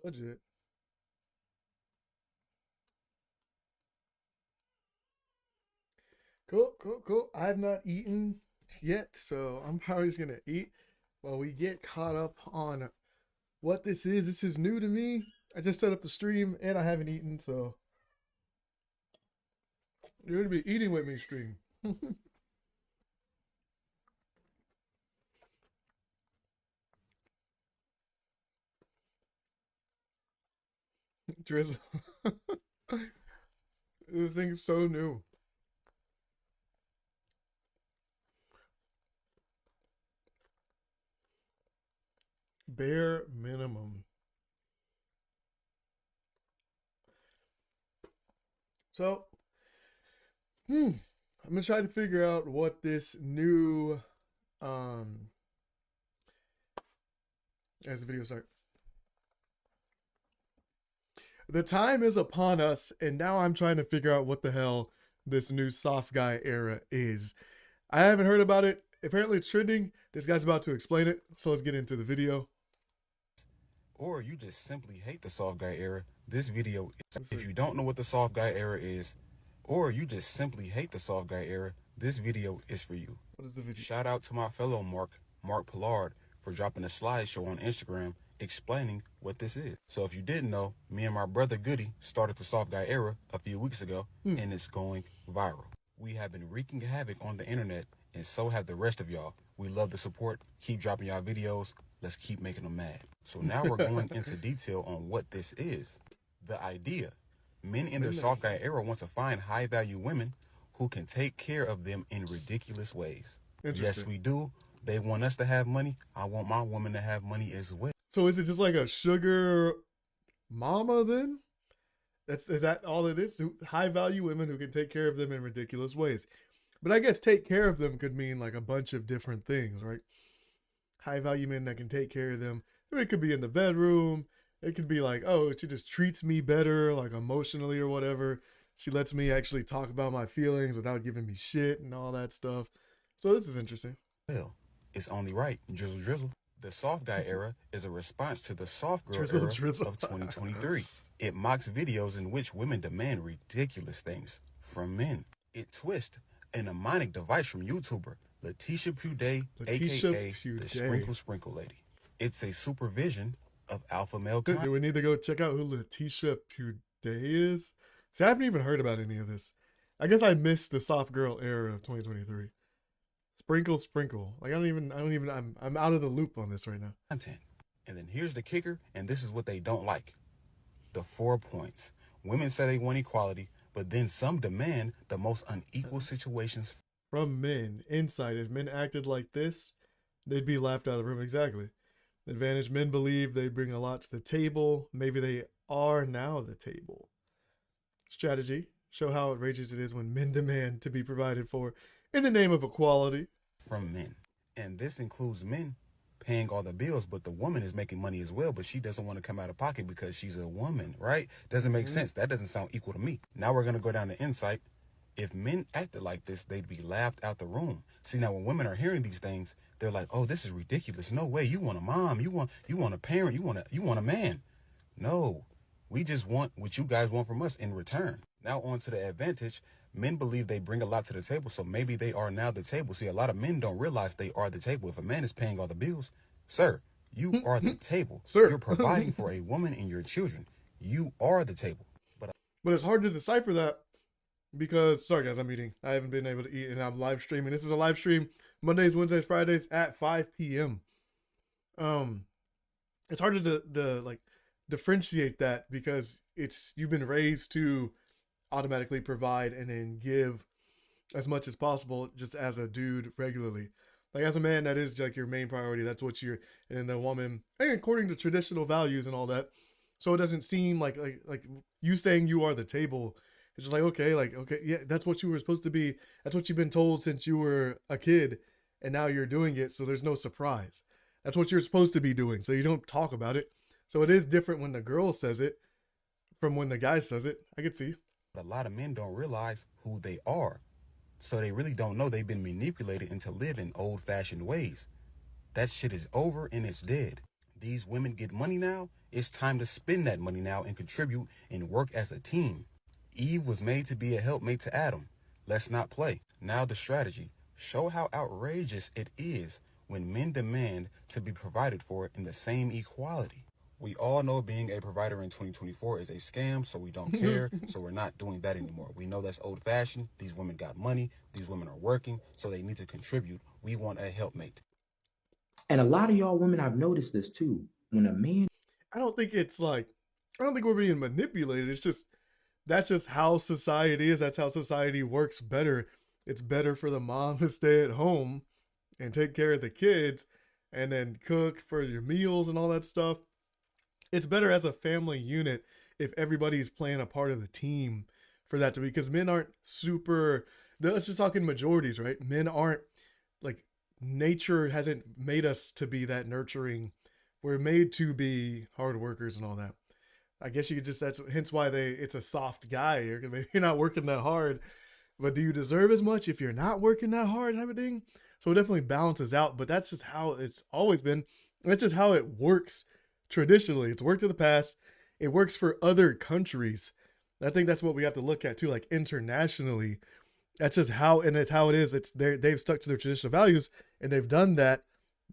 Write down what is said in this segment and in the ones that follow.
Budget. Cool, cool, cool. I have not eaten yet, so I'm probably just gonna eat while we get caught up on what this is. This is new to me. I just set up the stream and I haven't eaten, so you're gonna be eating with me stream. Drizzle. This thing's so new. Bare minimum. So, I'm gonna try to figure out what this new as the video starts. The time is upon us, and now I'm trying to figure out what the hell this new soft guy era is. I haven't heard about it. Apparently it's trending. This guy's about to explain it, so let's get into the video. Or you just simply hate the soft guy era, this video is. If you don't know what the soft guy era is, or you just simply hate the soft guy era, this video is for you. What is the video? Shout out to my fellow Mark Pollard, for dropping a slideshow on Instagram explaining what this is. So if you didn't know, me and my brother Goody started the soft guy era a few weeks ago, and it's going viral. We have been wreaking havoc on the internet, and so have the rest of y'all. We love the support. Keep dropping y'all videos. Let's keep making them mad. So now we're going into detail on what this is. The idea. Men in their soft guy era want to find high-value women who can take care of them in ridiculous ways. Yes, we do. They want us to have money. I want my woman to have money as well. So is it just like a sugar mama then? Is that all it is? High value women who can take care of them in ridiculous ways. But I guess take care of them could mean like a bunch of different things, right? High value men that can take care of them. It could be in the bedroom. It could be like, oh, she just treats me better, like emotionally or whatever. She lets me actually talk about my feelings without giving me shit and all that stuff. So this is interesting. Well, it's only right, drizzle drizzle. The soft guy era is a response to the soft girl Drizzle, era drizzle. of 2023. It mocks videos in which women demand ridiculous things from men. It twists a mnemonic device from YouTuber Letitia Puday, aka the Sprinkle Lady. It's a supervision of alpha male content. Do we need to go check out who Letitia Puday is? See, I haven't even heard about any of this. I guess I missed the soft girl era of 2023. Sprinkle. Like I'm out of the loop on this right now. Content. And then here's the kicker, and this is what they don't like. The 4 points. Women say they want equality, but then some demand the most unequal situations from men. Inside, if men acted like this, they'd be laughed out of the room. Exactly. Advantage. Men believe they bring a lot to the table. Maybe they are now the table. Strategy. Show how outrageous it is when men demand to be provided for in the name of equality. From men. And this includes men paying all the bills, but the woman is making money as well, but she doesn't want to come out of pocket because she's a woman, right? Doesn't make sense. That doesn't sound equal to me. Now we're going to go down to insight. If men acted like this, they'd be laughed out the room. See, now when women are hearing these things, they're like, oh, this is ridiculous. No way. You want a mom. You want a parent. You want a man. No, we just want what you guys want from us in return. Now on to the advantage. Men believe they bring a lot to the table, so maybe they are now the table. See, a lot of men don't realize they are the table. If a man is paying all the bills, sir, you are the table. Sir. You're providing for a woman and your children. You are the table. But it's hard to decipher that because, sorry guys, I'm eating. I haven't been able to eat and I'm live streaming. This is a live stream Mondays, Wednesdays, Fridays at 5 p.m. It's hard to like differentiate that because you've been raised to automatically provide and then give as much as possible just as a dude regularly. Like as a man, that is like your main priority. That's what you're, and the woman, and according to traditional values and all that. So it doesn't seem like you saying you are the table. It's just like, okay, yeah, that's what you were supposed to be. That's what you've been told since you were a kid, and now you're doing it. So there's no surprise. That's what you're supposed to be doing. So you don't talk about it. So it is different when the girl says it from when the guy says it. I could see. A lot of men don't realize who they are. So they really don't know they've been manipulated into living old-fashioned ways. That shit is over and it's dead. These women get money now. It's time to spend that money now and contribute and work as a team. Eve was made to be a helpmate to Adam. Let's not play. Now the strategy. Show how outrageous it is when men demand to be provided for in the same equality. We all know being a provider in 2024 is a scam, so we don't care. So we're not doing that anymore. We know that's old fashioned. These women got money. These women are working, so they need to contribute. We want a helpmate. And a lot of y'all women, I've noticed this too. When a man, I don't think we're being manipulated. It's just, that's just how society is. That's how society works better. It's better for the mom to stay at home and take care of the kids and then cook for your meals and all that stuff. It's better as a family unit if everybody's playing a part of the team for that to be, because men aren't super, let's just talk in majorities, right? Men aren't, like, nature hasn't made us to be that nurturing. We're made to be hard workers and all that. I guess you could just, that's hence why it's a soft guy. You're not working that hard, but do you deserve as much if you're not working that hard, type of thing? So it definitely balances out, but that's just how it's always been. That's just how it works traditionally. It's worked in the past. It works for other countries. I think that's what we have to look at too, like internationally. That's just how, and it's how it is. They've stuck to their traditional values, and they've done that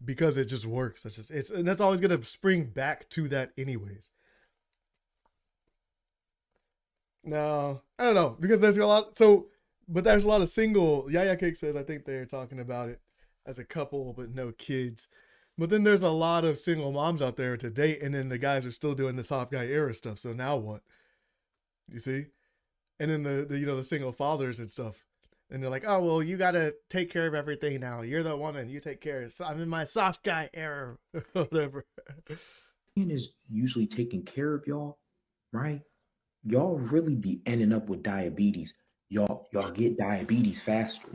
because it just works. And that's always going to spring back to that anyways. No, I don't know, because there's a lot. But there's a lot of single. Yaya Cake says, I think they're talking about it as a couple, but no kids. But then there's a lot of single moms out there to date, and then the guys are still doing the soft guy era stuff. So now what? You see? And then the single fathers and stuff. And they're like, oh, well, you got to take care of everything now. You're the woman. You take care. I'm in my soft guy era. Whatever. man is usually taking care of y'all, right? Y'all really be ending up with diabetes. Y'all get diabetes faster.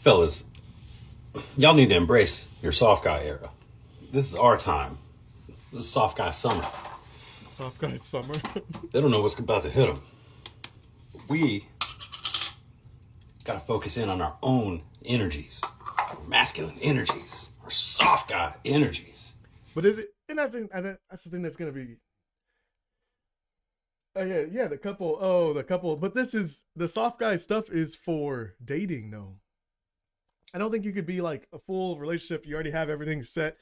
Fellas, y'all need to embrace your soft guy era. This is our time. This is soft guy summer. Soft guy summer. They don't know what's about to hit them. We got to focus in on our own energies, our masculine energies, our soft guy energies. But is it? And that's the thing that's gonna be. Yeah, the couple. Oh, the couple. But this is the soft guy stuff is for dating, though. I don't think you could be like a full relationship. You already have everything set,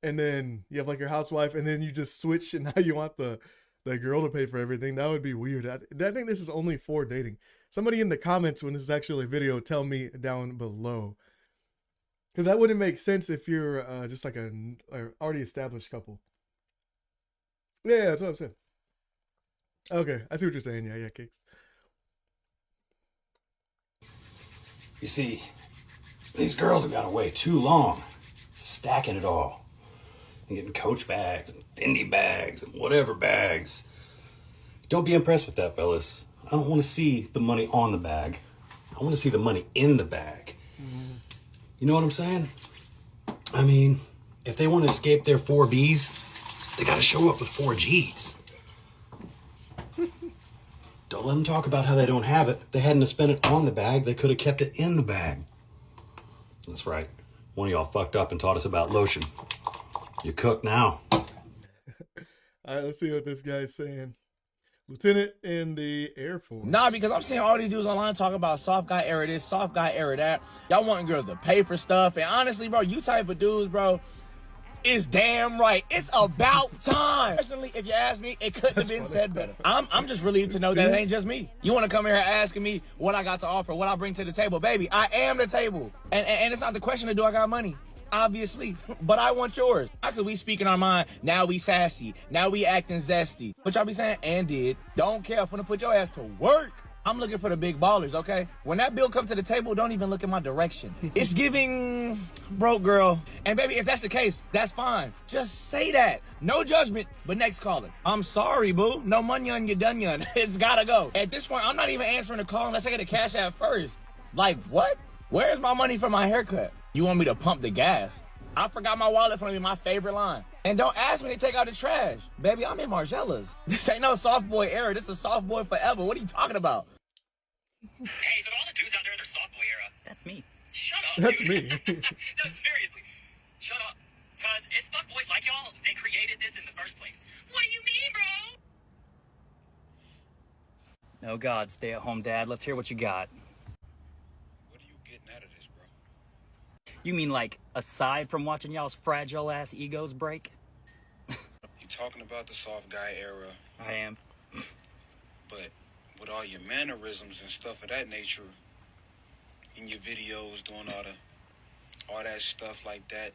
and then you have like your housewife, and then you just switch, and now you want the girl to pay for everything. That would be weird. I think this is only for dating. Somebody in the comments when this is actually a video, tell me down below. Because that wouldn't make sense if you're just like a already established couple. Yeah, that's what I'm saying. Okay, I see what you're saying. Yeah, Cakes. You see, these girls have got to wait too long, stacking it all, and getting Coach bags, and Fendi bags, and whatever bags. Don't be impressed with that, fellas. I don't want to see the money on the bag. I want to see the money in the bag. You know what I'm saying? I mean, if they want to escape their 4 Bs, they got to show up with 4 Gs. Don't let them talk about how they don't have it. If they hadn't spent it on the bag, they could have kept it in the bag. That's right. One of y'all fucked up and taught us about lotion. You cook now. All right, let's see what this guy's saying. Lieutenant in the Air Force. Nah, because I'm seeing all these dudes online talking about soft guy era this, soft guy era that. Y'all wanting girls to pay for stuff. And honestly, bro, you type of dudes, bro, is damn right. It's about time. Personally, if you ask me, it couldn't have been said better. I'm just relieved to know that it ain't just me. You want to come here asking me what I got to offer, what I bring to the table. Baby, I am the table. And it's not the question of do I got money. Obviously, but I want yours. How could we speaking our mind? Now we sassy. Now we acting zesty. What y'all be saying? And did. Don't care. I'm gonna put your ass to work. I'm looking for the big ballers, okay? When that bill comes to the table, don't even look in my direction. It's giving broke girl. And baby, if that's the case, that's fine. Just say that. No judgment, but next caller. I'm sorry, boo. No money on your dunion. It's gotta go. At this point, I'm not even answering the call unless I get a cash app first. Like, what? Where's my money for my haircut? You want me to pump the gas? I forgot my wallet for me, my favorite line. And don't ask me to take out the trash. Baby, I'm in Margiella's. This ain't no soft boy era. This is soft boy forever. What are you talking about? Hey, so to all the dudes out there in their soft boy era, That's me. shut up. That's dude. me. No, seriously. Shut up. Because it's fuckboys like y'all that created this in the first place. What do you mean, bro? Oh God, stay-at-home dad. Let's hear what you got. What are you getting out of this, bro? You mean like, aside from watching y'all's fragile-ass egos break? You talking about the soft guy era, I am. but with all your mannerisms and stuff of that nature in your videos, doing all that stuff like that,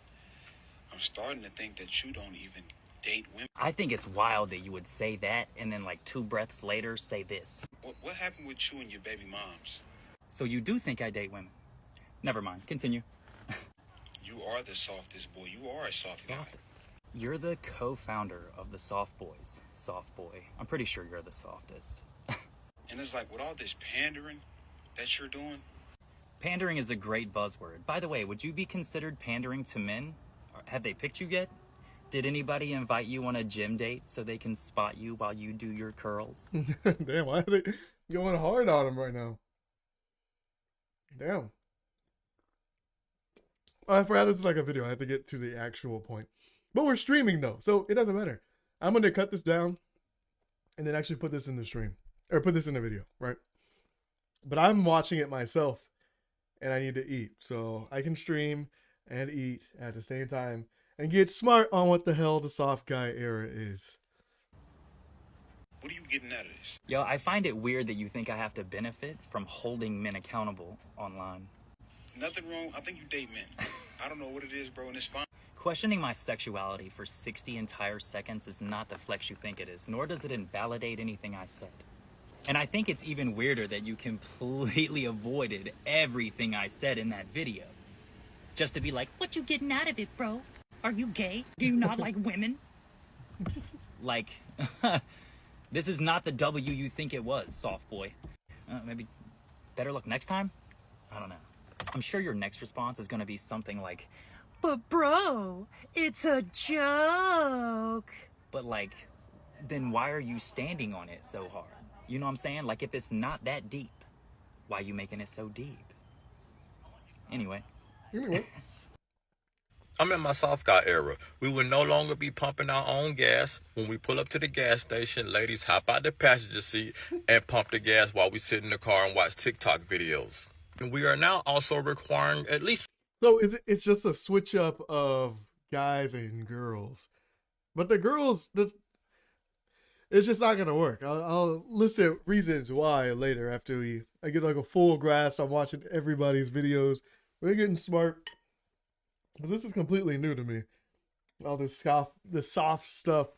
I'm starting to think that you don't even date women. I think it's wild that you would say that and then like 2 breaths later say this. What happened with you and your baby moms? So you do think I date women? Never mind. Continue. You are the softest boy. You are a soft guy. Softest. You're the co-founder of the Soft Boys. Soft boy. I'm pretty sure you're the softest. And it's like with all this pandering that you're doing, Pandering is a great buzzword. By the way, would you be considered pandering to men? Have they picked you yet? Did anybody invite you on a gym date so they can spot you while you do your curls? Damn, why are they going hard on him right now? Damn. Oh, I forgot this is like a video. I have to get to the actual point. But we're streaming though, so it doesn't matter. I'm going to cut this down and then actually put this in the stream. Or put this in the video, right? But I'm watching it myself and I need to eat. So I can stream and eat at the same time and get smart on what the hell the soft guy era is. what are you getting out of this? Yo, I find it weird that you think I have to benefit from holding men accountable online. Nothing wrong. I think you date men. I don't know what it is, bro, and it's fine. Questioning my sexuality for 60 entire seconds is not the flex you think it is, nor does it invalidate anything I said. And I think it's even weirder that you completely avoided everything I said in that video. Just to be like, what you getting out of it, bro? Are you gay? Do you not like women? Like, this is not the W you think it was, soft boy. Maybe better luck next time? I don't know. I'm sure your next response is gonna be something like, but bro, it's a joke. But like, then why are you standing on it so hard? You know what I'm saying? Like, if it's not that deep, why are you making it so deep? Anyway. I'm in my soft guy era. We will no longer be pumping our own gas. When we pull up to the gas station, ladies hop out the passenger seat and pump the gas while we sit in the car and watch TikTok videos. And we are now also requiring at least... So it's just a switch up of guys and girls. But the girls, it's just not gonna work. I'll list reasons why later after I get like a full grasp. I'm watching everybody's videos. We're getting smart. Because this is completely new to me. All this soft stuff.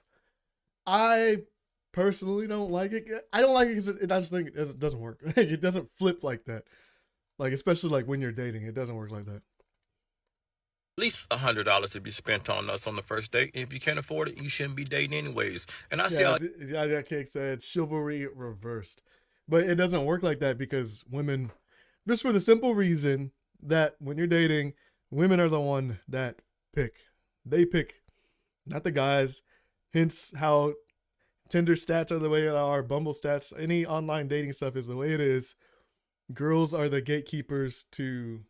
I personally don't like it. I don't like it because I just think it doesn't work. It doesn't flip like that. Like, especially like when you're dating, it doesn't work like that. At least $100 to be spent on us on the first date. And if you can't afford it, you shouldn't be dating anyways. And I see how... As Yaya Cake said, chivalry reversed. But it doesn't work like that because women, just for the simple reason that when you're dating, women are the one that pick. They pick, not the guys. Hence how Tinder stats are the way they are, Bumble stats, any online dating stuff is the way it is. Girls are the gatekeepers to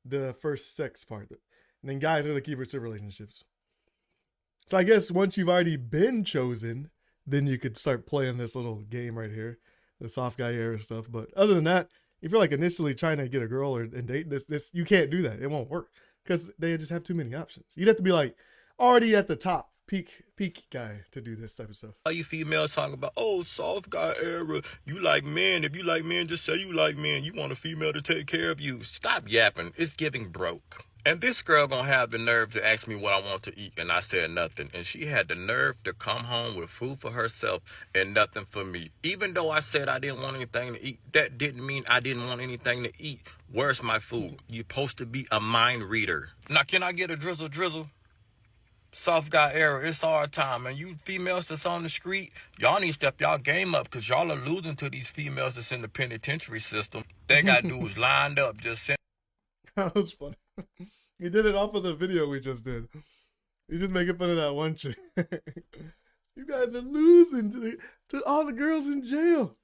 the first sex part. And then guys are the keepers to relationships. So I guess once you've already been chosen, then you could start playing this little game right here. The soft guy era stuff. But other than that, if you're like initially trying to get a girl and date this, you can't do that. It won't work because they just have too many options. You'd have to be like already at the top, peak guy to do this type of stuff. All you females talking about, oh, soft guy era, you like men. If you like men, just say you like men. You want a female to take care of you. Stop yapping. It's giving broke. And this girl gonna have the nerve to ask me what I want to eat, and I said nothing. And she had the nerve to come home with food for herself and nothing for me. Even though I said I didn't want anything to eat, that didn't mean I didn't want anything to eat. Where's my food? You're supposed to be a mind reader. Now, can I get a drizzle? Soft guy era, it's our time. And you females that's on the street, y'all need to step y'all game up because y'all are losing to these females that's in the penitentiary system. They got dudes lined up just sitting. That was funny. He did it off of the video we just did. He's just making fun of that one chick. You guys are losing to all the girls in jail.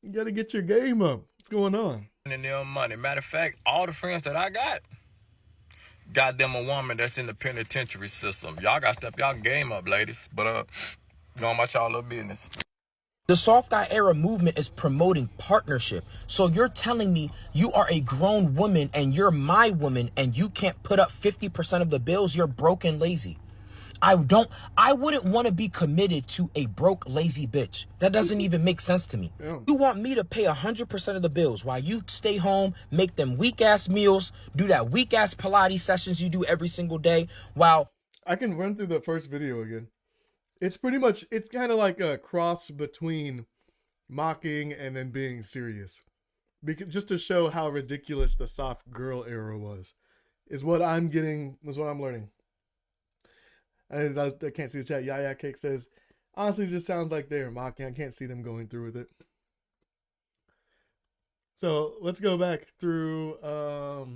You gotta get your game up. What's going on? And them money. Matter of fact, all the friends that I got them a woman that's in the penitentiary system. Y'all got to step y'all game up, ladies. But go on about y'all little business. The soft guy era movement is promoting partnership. So you're telling me you are a grown woman and you're my woman and you can't put up 50% of the bills? You're broke and lazy. I wouldn't want to be committed to a broke, lazy bitch. That doesn't even make sense to me. Yeah. You want me to pay 100% of the bills while you stay home, make them weak ass meals, do that weak ass Pilates sessions you do every single day while I can run through the first video again. It's pretty much, it's kind of like a cross between mocking and then being serious. Because, just to show how ridiculous the soft girl era was, is what I'm getting, was what I'm learning. I can't see the chat. Yaya Cake says, honestly, it just sounds like they're mocking. I can't see them going through with it. So let's go back through. Let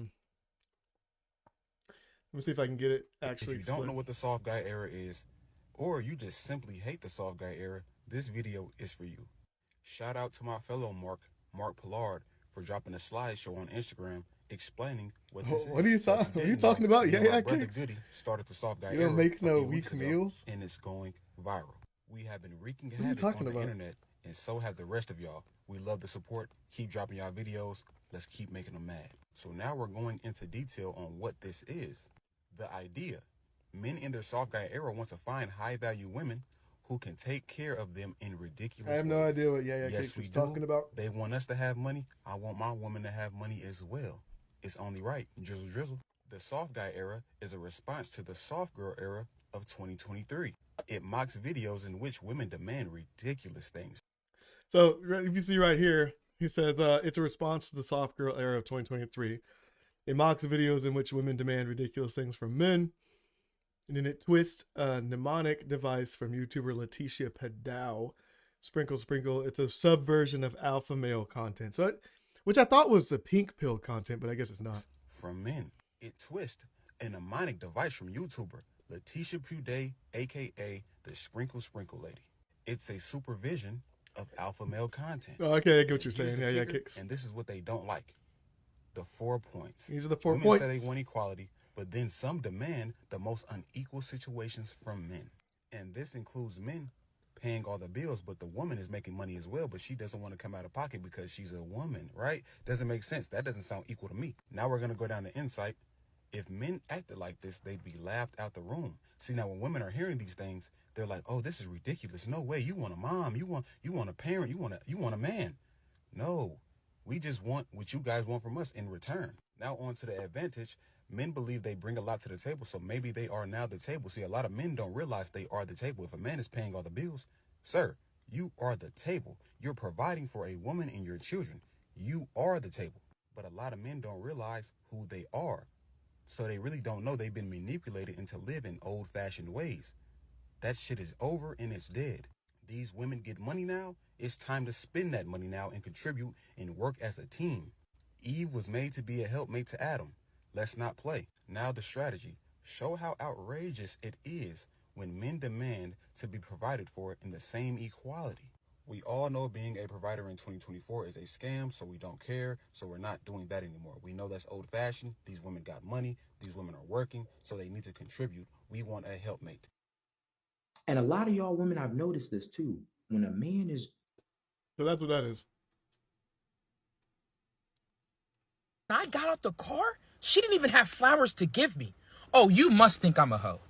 me see if I can get it actually. If you don't know what the soft guy era is, or you just simply hate the soft guy era, this video is for you. Shout out to my fellow Mark Pollard, for dropping a slideshow on Instagram explaining what this is. What are you talking about? Yeah, Brother Goody started the soft guy You don't era make no a few weeks weak ago, meals? and it's going viral. We have been wreaking What are you havoc talking on the about? internet, and so have the rest of y'all. We love the support. Keep dropping y'all videos. Let's keep making them mad. So now we're going into detail on what this is. The idea. Men in their soft guy era want to find high-value women who can take care of them in ridiculous ways. I have no idea what Yaya Yes, Cakes we is do. talking about. They want us to have money. I want my woman to have money as well. It's only right. Drizzle, drizzle. The soft guy era is a response to the soft girl era of 2023. It mocks videos in which women demand ridiculous things. So if you see right here, he says it's a response to the soft girl era of 2023. It mocks videos in which women demand ridiculous things from men. And then it twists a mnemonic device from YouTuber Letitia Padau. Sprinkle, sprinkle. It's a subversion of alpha male content. So, which I thought was the pink pill content, but I guess it's not. From men. It twists a mnemonic device from YouTuber Letitia Padau, aka the Sprinkle Lady. It's a supervision of alpha male content. Oh, okay, I get what you're Here's saying. the Yeah, kicker, Kicks. And this is what they don't like. The 4 points. These are the 4 Women points. say they want equality, but then some demand the most unequal situations from men. And this includes men paying all the bills, but the woman is making money as well, but she doesn't want to come out of pocket because she's a woman, right? Doesn't make sense. That doesn't sound equal to me. Now we're going to go down to insight. If men acted like this, they'd be laughed out the room. See, now when women are hearing these things, they're like, oh, this is ridiculous. No way. You want a mom. You want a parent. You want a man. No, we just want what you guys want from us in return. Now on to the advantage. Men believe they bring a lot to the table, so maybe they are now the table. See, a lot of men don't realize they are the table. If a man is paying all the bills, sir, you are the table. You're providing for a woman and your children. You are the table. But a lot of men don't realize who they are. So they really don't know they've been manipulated into living old-fashioned ways. That shit is over and it's dead. These women get money now. It's time to spend that money now and contribute and work as a team. Eve was made to be a helpmate to Adam. Let's not play. Now the strategy. Show how outrageous it is when men demand to be provided for in the same equality. We all know being a provider in 2024 is a scam, so we don't care, so we're not doing that anymore. We know that's old-fashioned. These women got money. These women are working, so they need to contribute. We want a helpmate. And a lot of y'all women, I've noticed this too. When a man is So that's what that is. I got out the car, she didn't even have flowers to give me. Oh, you must think I'm a hoe.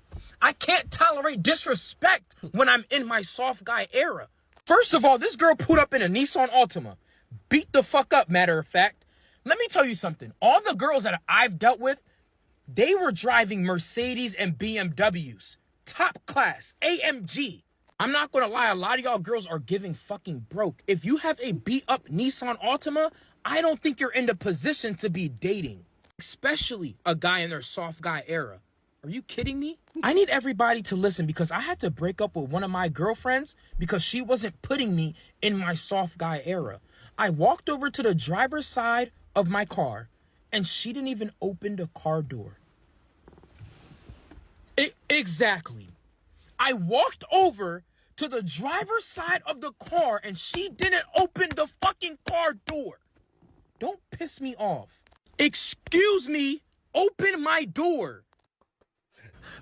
I can't tolerate disrespect when I'm in my soft guy era. First of all, this girl pulled up in a Nissan Altima. Beat the fuck up, matter of fact. Let me tell you something. All the girls that I've dealt with, they were driving Mercedes and BMWs. Top class, AMG. I'm not gonna lie, a lot of y'all girls are giving fucking broke. If you have a beat up Nissan Altima, I don't think you're in the position to be dating. Especially a guy in their soft guy era. Are you kidding me? I need everybody to listen because I had to break up with one of my girlfriends because she wasn't putting me in my soft guy era. I walked over to the driver's side of my car and she didn't even open the car door. Exactly. I walked over to the driver's side of the car and she didn't open the fucking piss me off. Excuse me, open my door.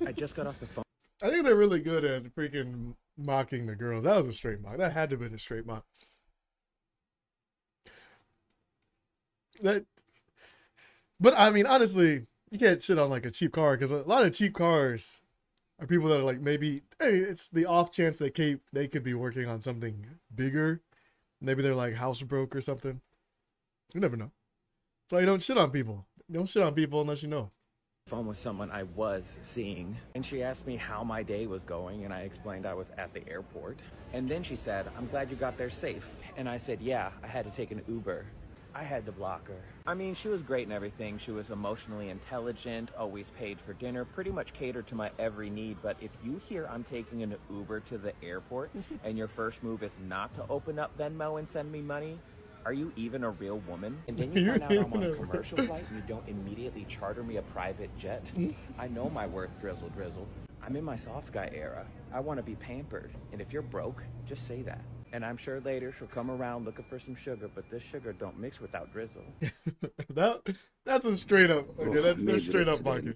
I just got off the phone. I think they're really good at freaking mocking the girls. That was a straight mock. That had to have been a straight mock. But I mean, honestly, you can't shit on like a cheap car because a lot of cheap cars are people that are like, maybe, hey, it's the off chance they could be working on something bigger. Maybe they're like house broke or something. You never know. That's why you don't shit on people. You don't shit on people unless you know. Phone with someone I was seeing, and she asked me how my day was going, and I explained I was at the airport. And then she said, I'm glad you got there safe. And I said, yeah, I had to take an Uber. I had to block her. I mean, she was great and everything. She was emotionally intelligent, always paid for dinner, pretty much catered to my every need. But if you hear I'm taking an Uber to the airport and your first move is not to open up Venmo and send me money, are you even a real woman? And then you find out I'm on a commercial flight and you don't immediately charter me a private jet. I know my worth, drizzle drizzle. I'm in my soft guy era. I want to be pampered. And if you're broke, just say that. And I'm sure later she'll come around looking for some sugar, but this sugar don't mix without drizzle. That's a straight up. Okay, that's straight up mocking.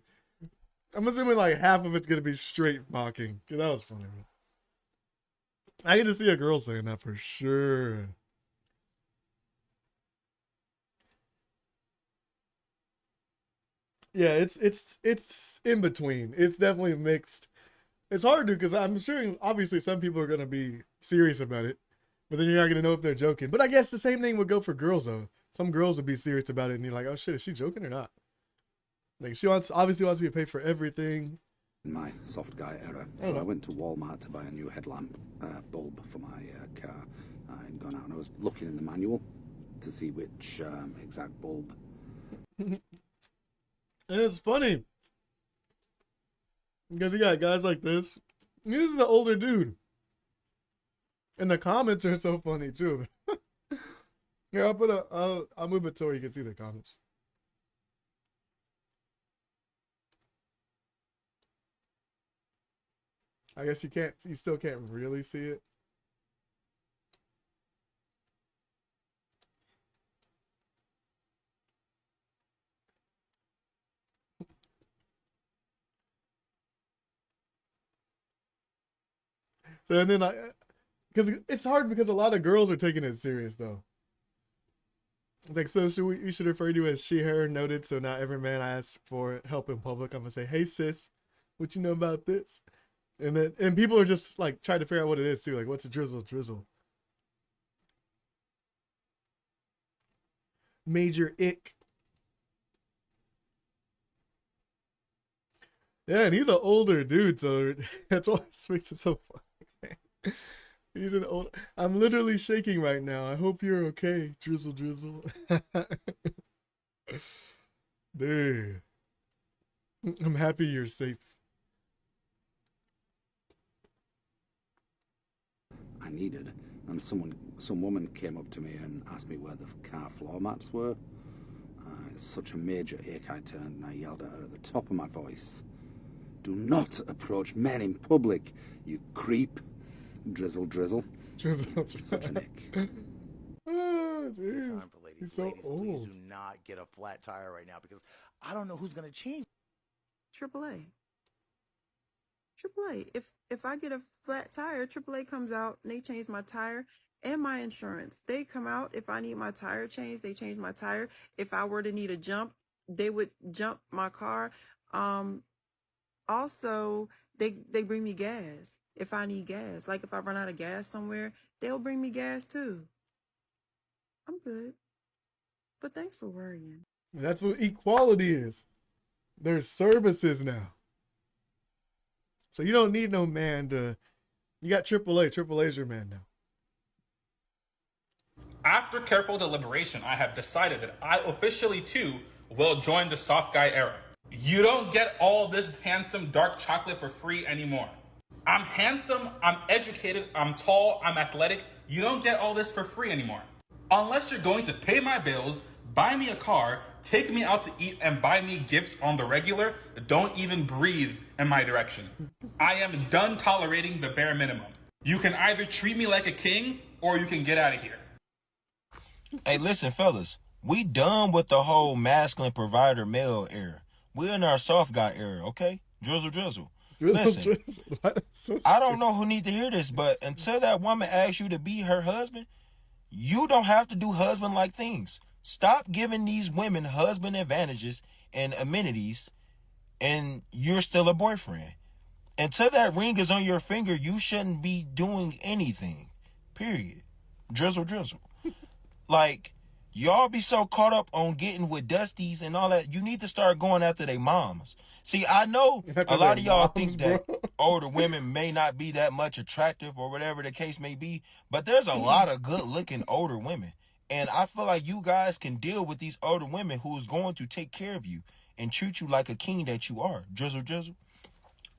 I'm assuming like half of it's gonna be straight mocking. Cause that was funny. Man. I get to see a girl saying that for sure. Yeah, it's in between. It's definitely mixed. It's hard to, because I'm sure obviously some people are gonna be serious about it, but then you're not gonna know if they're joking. But I guess the same thing would go for girls though. Some girls would be serious about it, and you're like, oh shit, is she joking or not? Like she obviously wants to be paid for everything. In my soft guy era, so I went to Walmart to buy a new headlamp bulb for my car. I'd gone out and I was looking in the manual to see which exact bulb. And it's funny because you got guys like this. This is an older dude, and the comments are so funny too. Yeah, I'll move it so you can see the comments. I guess you still can't really see it. So and then because it's hard because a lot of girls are taking it serious though. It's like, so we should refer to you as she, her, noted, so not every man asks for help in public. I'm gonna say, hey sis, what you know about this? And people are just like trying to figure out what it is too. Like, what's a drizzle? Major ick. Yeah, and he's an older dude, so that's what makes it so funny. He's an old. I'm literally shaking right now. I hope you're okay, drizzle. Dude, I'm happy you're safe. I needed, and some woman came up to me and asked me where the car floor mats were. It's such a major ache, I turned and I yelled at her at the top of my voice, "Do not approach men in public, you creep." Drizzle. Such an ick. Oh, dude. He's so old. Please do not get a flat tire right now because I don't know who's going to change. AAA. If I get a flat tire, AAA comes out and they change my tire and my insurance. They come out if I need my tire changed, they change my tire. If I were to need a jump, they would jump my car. Also, they bring me gas if I need gas. Like if I run out of gas somewhere, they'll bring me gas too. I'm good. But thanks for worrying. That's what equality is. There's services now. So you don't need no man to... You got AAA. AAA's your man now. After careful deliberation, I have decided that I officially, too, will join the soft guy era. You don't get all this handsome dark chocolate for free anymore. I'm handsome, I'm educated, I'm tall, I'm athletic. You don't get all this for free anymore. Unless you're going to pay my bills, buy me a car, take me out to eat, and buy me gifts on the regular, don't even breathe in my direction. I am done tolerating the bare minimum. You can either treat me like a king, or you can get out of here. Hey, listen, fellas. We done with the whole masculine provider male era. We're in our soft guy era, okay? Drizzle. Listen, So I don't know who need to hear this, but until that woman asks you to be her husband, you don't have to do husband-like things. Stop giving these women husband advantages and amenities, and you're still a boyfriend. Until that ring is on your finger, you shouldn't be doing anything. Period. Drizzle. Like, y'all be so caught up on getting with Dusties and all that. You need to start going after their moms. See, I know a lot of y'all think that older women may not be that much attractive or whatever the case may be, but there's a lot of good looking older women. And I feel like you guys can deal with these older women who's going to take care of you and treat you like a king that you are. Drizzle.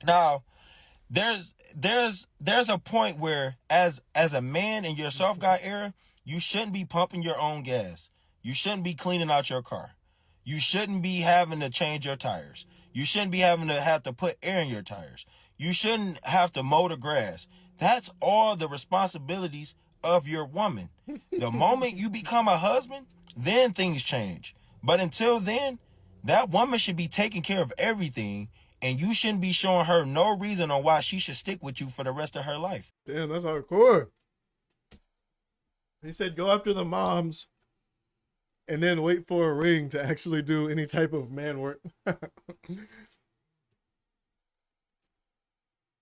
Now, there's a point where as a man in your soft guy era, you shouldn't be pumping your own gas. You shouldn't be cleaning out your car. You shouldn't be having to change your tires. You shouldn't be having to have to put air in your tires. You shouldn't have to mow the grass. That's all the responsibilities of your woman. The moment you become a husband, then things change. But until then, that woman should be taking care of everything, and you shouldn't be showing her no reason on why she should stick with you for the rest of her life. Damn, that's hardcore. He said go after the moms and then wait for a ring to actually do any type of man work. I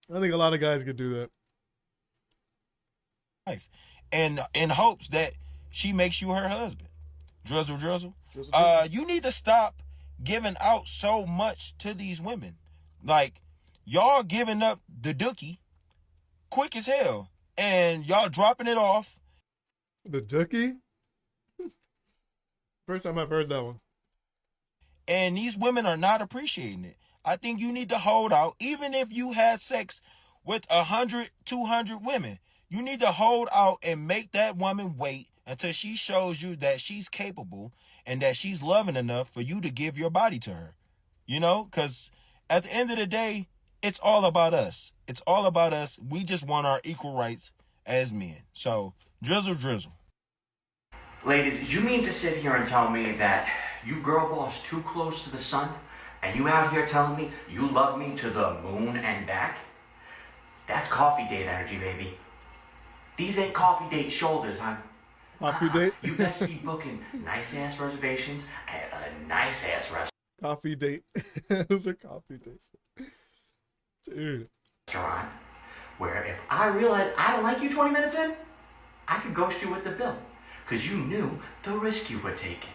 think a lot of guys could do that. Life. And in hopes that she makes you her husband. Drizzle. You need to stop giving out so much to these women. Like, y'all giving up the dookie quick as hell, and y'all dropping it off. The dookie? First time I've heard that one. And these women are not appreciating it. I think you need to hold out. Even if you had sex with 100, 200 women, you need to hold out and make that woman wait until she shows you that she's capable and that she's loving enough for you to give your body to her. You know, because at the end of the day, it's all about us. It's all about us. We just want our equal rights as men. So, drizzle. Ladies, you mean to sit here and tell me that you girl boss too close to the sun, and you out here telling me you love me to the moon and back? That's coffee date energy, baby. These ain't coffee date shoulders, huh? Coffee date? You best be booking nice-ass reservations at a nice-ass restaurant. Coffee date. Those are coffee dates. Dude. Where if I realize I don't like you 20 minutes in, I could ghost you with the bill. Because you knew the risk you were taking.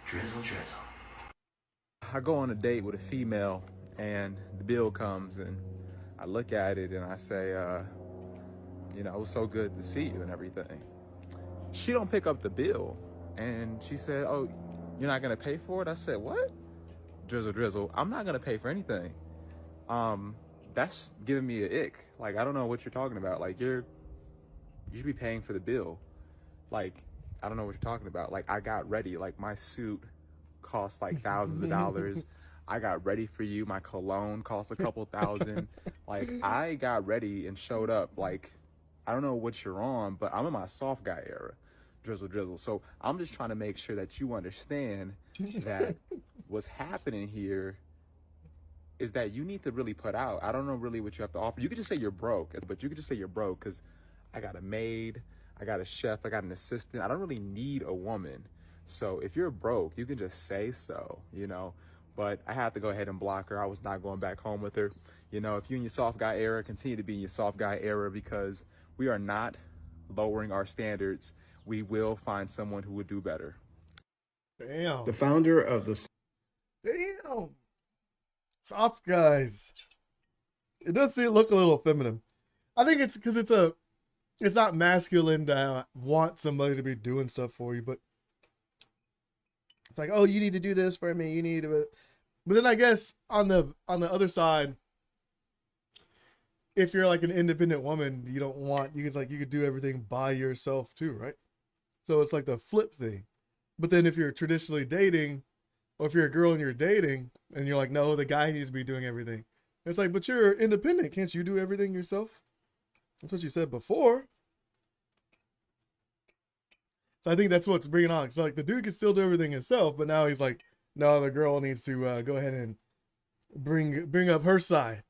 Drizzle. I go on a date with a female and the bill comes and I look at it and I say, it was so good to see you and everything. She don't pick up the bill and she said, oh, you're not going to pay for it? I said, what? Drizzle, I'm not going to pay for anything. That's giving me an ick. Like, I don't know what you're talking about. Like, you should be paying for the bill. Like, I don't know what you're talking about. Like, I got ready. Like, my suit cost like thousands of dollars. I got ready for you. My cologne cost a couple thousand. Like, I got ready and showed up. Like, I don't know what you're on, but I'm in my soft guy era. Drizzle. So I'm just trying to make sure that you understand that what's happening here is that you need to really put out. I don't know really what you have to offer. You could just say you're broke, but you could just say you're broke because I got a maid, I got a chef, I got an assistant. I don't really need a woman. So if you're broke, you can just say so, But I had to go ahead and block her. I was not going back home with her. If you're in your soft guy era, continue to be in your soft guy era because we are not lowering our standards. We will find someone who would do better. Damn. The founder of the... Damn. Soft guys. It does look a little feminine. I think it's because it's not masculine to want somebody to be doing stuff for you, but it's like, oh, you need to do this for me. You need to, but then I guess on the other side, if you're like an independent woman, you could do everything by yourself too, right? So it's like the flip thing. But then if you're traditionally dating, or if you're a girl and you're dating, and you're like, no, the guy needs to be doing everything. It's like, but you're independent. Can't you do everything yourself? That's what you said before. So I think that's what's bringing on. So like the dude can still do everything himself, but now he's like, no, the girl needs to go ahead and bring up her side.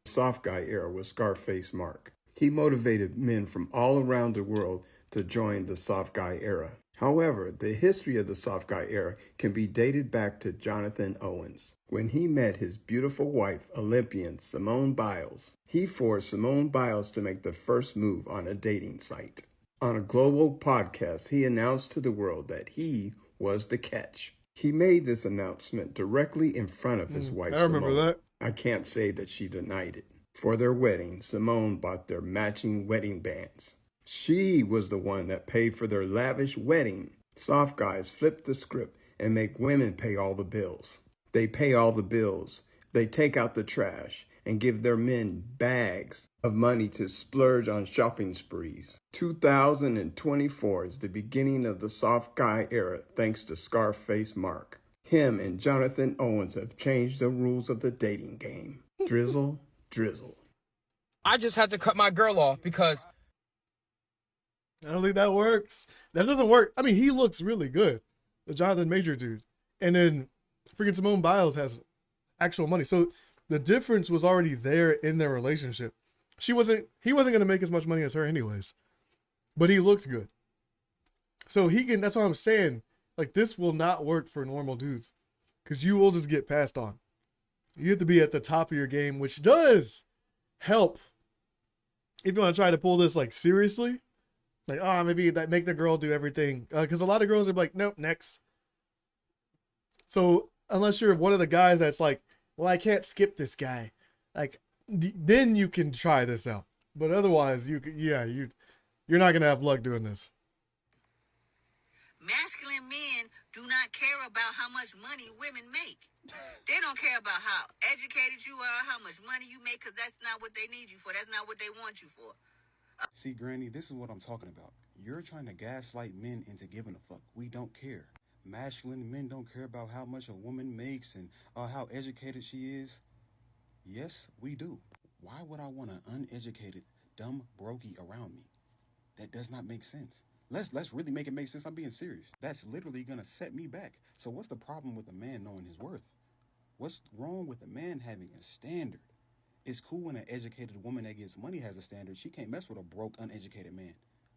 Soft guy era was Scarface Mark. He motivated men from all around the world to join the soft guy era. However, the history of the soft guy era can be dated back to Jonathan Owens. When he met his beautiful wife, Olympian Simone Biles, he forced Simone Biles to make the first move on a dating site. On a global podcast, he announced to the world that he was the catch. He made this announcement directly in front of his wife, I remember Simone. that. I can't say that she denied it. For their wedding, Simone bought their matching wedding bands. She was the one that paid for their lavish wedding. Soft guys flip the script and make women pay all the bills. They pay all the bills. They take out the trash and give their men bags of money to splurge on shopping sprees. 2024 is the beginning of the soft guy era thanks to Scarface Mark. Him and Jonathan Owens have changed the rules of the dating game. Drizzle, drizzle. I just had to cut my girl off because I don't think that works. That doesn't work. I mean, he looks really good, the Jonathan Major dude. And then freaking Simone Biles has actual money. So the difference was already there in their relationship. He wasn't going to make as much money as her anyways. But he looks good. So he can, that's what I'm saying. Like, this will not work for normal dudes. Because you will just get passed on. You have to be at the top of your game, which does help if you want to try to pull this, like, seriously. Like, oh, maybe that make the girl do everything. Because a lot of girls are like, nope, next. So unless you're one of the guys that's like, well, I can't skip this guy. Like, then you can try this out. But otherwise, you're not going to have luck doing this. Masculine men do not care about how much money women make. They don't care about how educated you are, how much money you make, because that's not what they need you for. That's not what they want you for. See, Granny, this is what I'm talking about. You're trying to gaslight men into giving a fuck. We don't care. Masculine men don't care about how much a woman makes and how educated she is. Yes, we do. Why would I want an uneducated, dumb brokey around me? That does not make sense. Let's really make it make sense. I'm being serious. That's literally gonna set me back. So what's the problem with a man knowing his worth? What's wrong with a man having a standard? It's cool when an educated woman that gets money has a standard. She can't mess with a broke, uneducated man.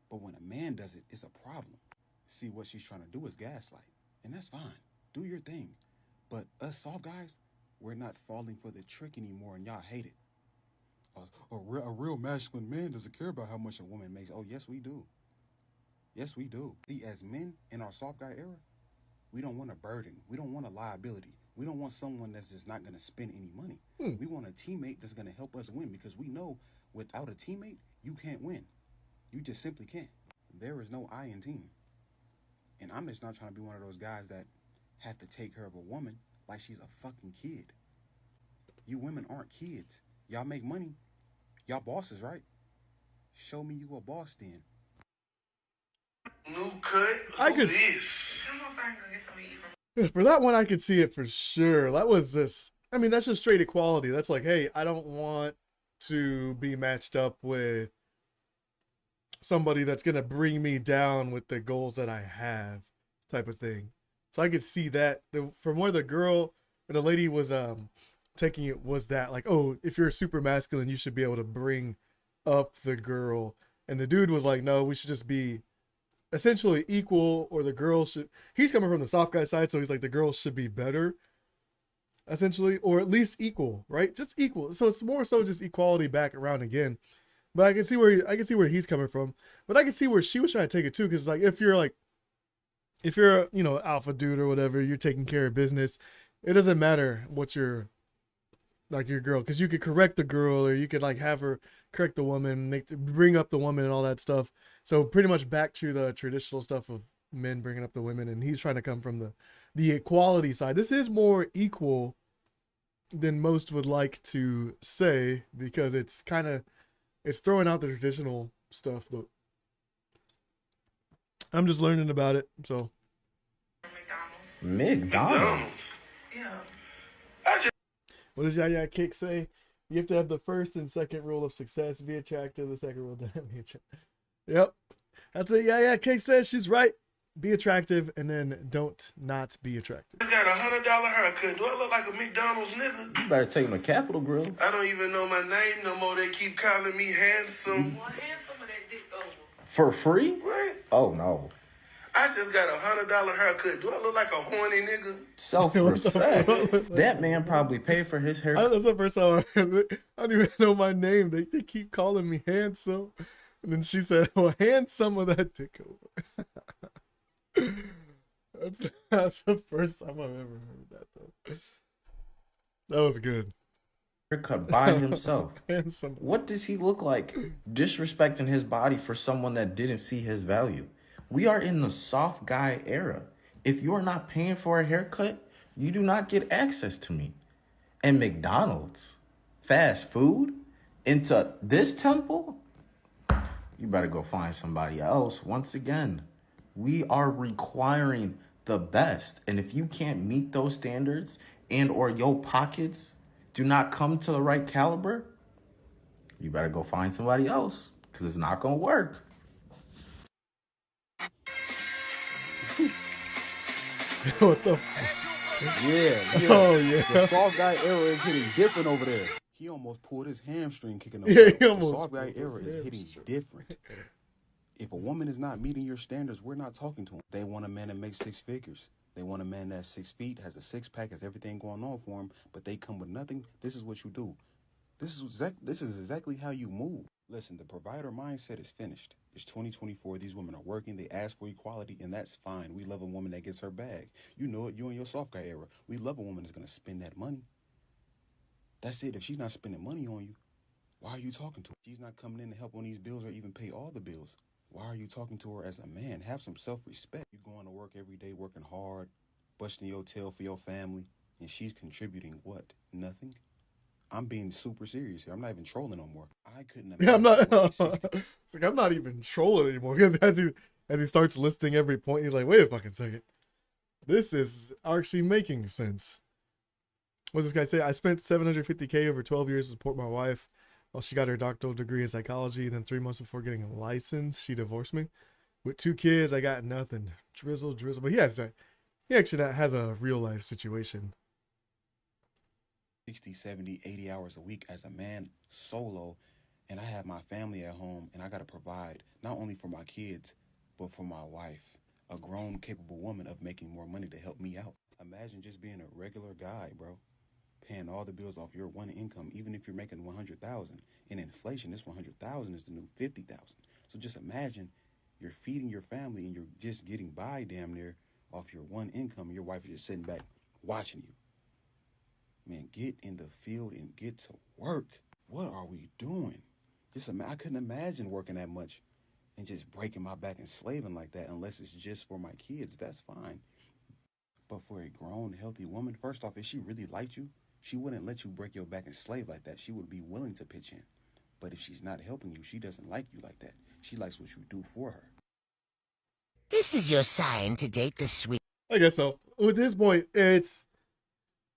But when a man does it, it's a problem. See, what she's trying to do is gaslight. And that's fine. Do your thing. But us soft guys, we're not falling for the trick anymore, and y'all hate it. A real masculine man doesn't care about how much a woman makes. Oh, yes, we do. Yes, we do. See, as men in our soft guy era, we don't want a burden. We don't want a liability. We don't want someone that's just not going to spend any money. We want a teammate that's going to help us win, because we know without a teammate, you can't win. You just simply can't. There is no I in team. And I'm just not trying to be one of those guys that have to take care of a woman like she's a fucking kid. You women aren't kids. Y'all make money. Y'all bosses, right? Show me you a boss then. New cut. I could. For that one, I could see it for sure. That was this. I mean, that's just straight equality. That's like, hey, I don't want to be matched up with somebody that's going to bring me down with the goals that I have, type of thing. So I could see that. From where the girl or the lady was taking it was that, like, oh, if you're super masculine, you should be able to bring up the girl. And the dude was like, no, we should just be essentially equal, or the girl should, he's coming from the soft guy side, so he's like, the girl should be better, essentially, or at least equal, right? Just equal. So it's more so just equality back around again. But I can see where he's coming from, but I can see where she was trying to take it too, because like if you're you know, alpha dude or whatever, you're taking care of business, it doesn't matter what your girl, because you could correct the girl, or you could like have her correct the woman, bring up the woman and all that stuff. So pretty much back to the traditional stuff of men bringing up the women, and he's trying to come from the equality side. This is more equal than most would like to say, because it's throwing out the traditional stuff, but I'm just learning about it. So McDonald's. What does Yaya Kick say? You have to have the first and second rule of success: be attractive. The second rule, don't be attractive. Yep, that's it. Yeah, Kay says she's right. Be attractive, and then don't not be attractive. I got $100 haircut. Do I look like a McDonald's nigga? You better take him to Capitol Grill. I don't even know my name no more. They keep calling me handsome. For free? What? Oh, no. I just got $100 haircut. Do I look like a horny nigga? Self-respect. That man probably paid for his hair. That's the first time I heard it. I don't even know my name. They keep calling me handsome. And then she said, "Oh, hand some of that dick over." That's the first time I've ever heard that, though. That was good. Haircut by himself. Handsome. What does he look like? Disrespecting his body for someone that didn't see his value. We are in the soft guy era. If you are not paying for a haircut, you do not get access to me. And McDonald's, fast food, into this temple, you better go find somebody else. Once again, we are requiring the best. And if you can't meet those standards and or your pockets do not come to the right caliber, you better go find somebody else because it's not going to work. What the? Yeah. Oh, yeah. The soft guy era is hitting different over there. He almost pulled his hamstring kicking him. Yeah, out. he The almost soft guy pulled era his is hitting hamstring. different. If a woman is not meeting your standards, we're not talking to them. They want a man that makes 6 figures. They want a man that's 6 feet, has a 6-pack, has everything going on for him, but they come with nothing. This is what you do. This is exactly how you move. Listen, the provider mindset is finished. It's 2024. These women are working. They ask for equality, and that's fine. We love a woman that gets her bag. You know it. You in your soft guy era. We love a woman that's going to spend that money. That's it. If she's not spending money on you, why are you talking to her? She's not coming in to help on these bills or even pay all the bills. Why are you talking to her as a man? Have some self-respect. You're going to work every day, working hard, busting your tail for your family, and she's contributing what? Nothing? I'm being super serious here. I'm not even trolling no more. I couldn't imagine. Yeah, I'm not. working 60 It's like I'm not even trolling anymore because as he starts listing every point, he's like, "Wait a fucking second, this is actually making sense." What does this guy say? I spent $750K over 12 years to support my wife while she got her doctoral degree in psychology. Then 3 months before getting a license, she divorced me. With 2 kids, I got nothing. Drizzle. But he actually has a real life situation. 60, 70, 80 hours a week as a man solo, and I have my family at home, and I got to provide not only for my kids, but for my wife, a grown, capable woman of making more money to help me out. Imagine just being a regular guy, bro, paying all the bills off your one income, even if you're making 100,000. In inflation, this 100,000 is the new 50,000. So just imagine you're feeding your family and you're just getting by damn near off your one income, and your wife is just sitting back watching you. Man, get in the field and get to work. What are we doing? I couldn't imagine working that much and just breaking my back and slaving like that unless it's just for my kids. That's fine. But for a grown, healthy woman, first off, if she really liked you, she wouldn't let you break your back and slave like that. She would be willing to pitch in. But if she's not helping you, she doesn't like you like that. She likes what you do for her. This is your sign to date the sweet. I guess so. With his point, it's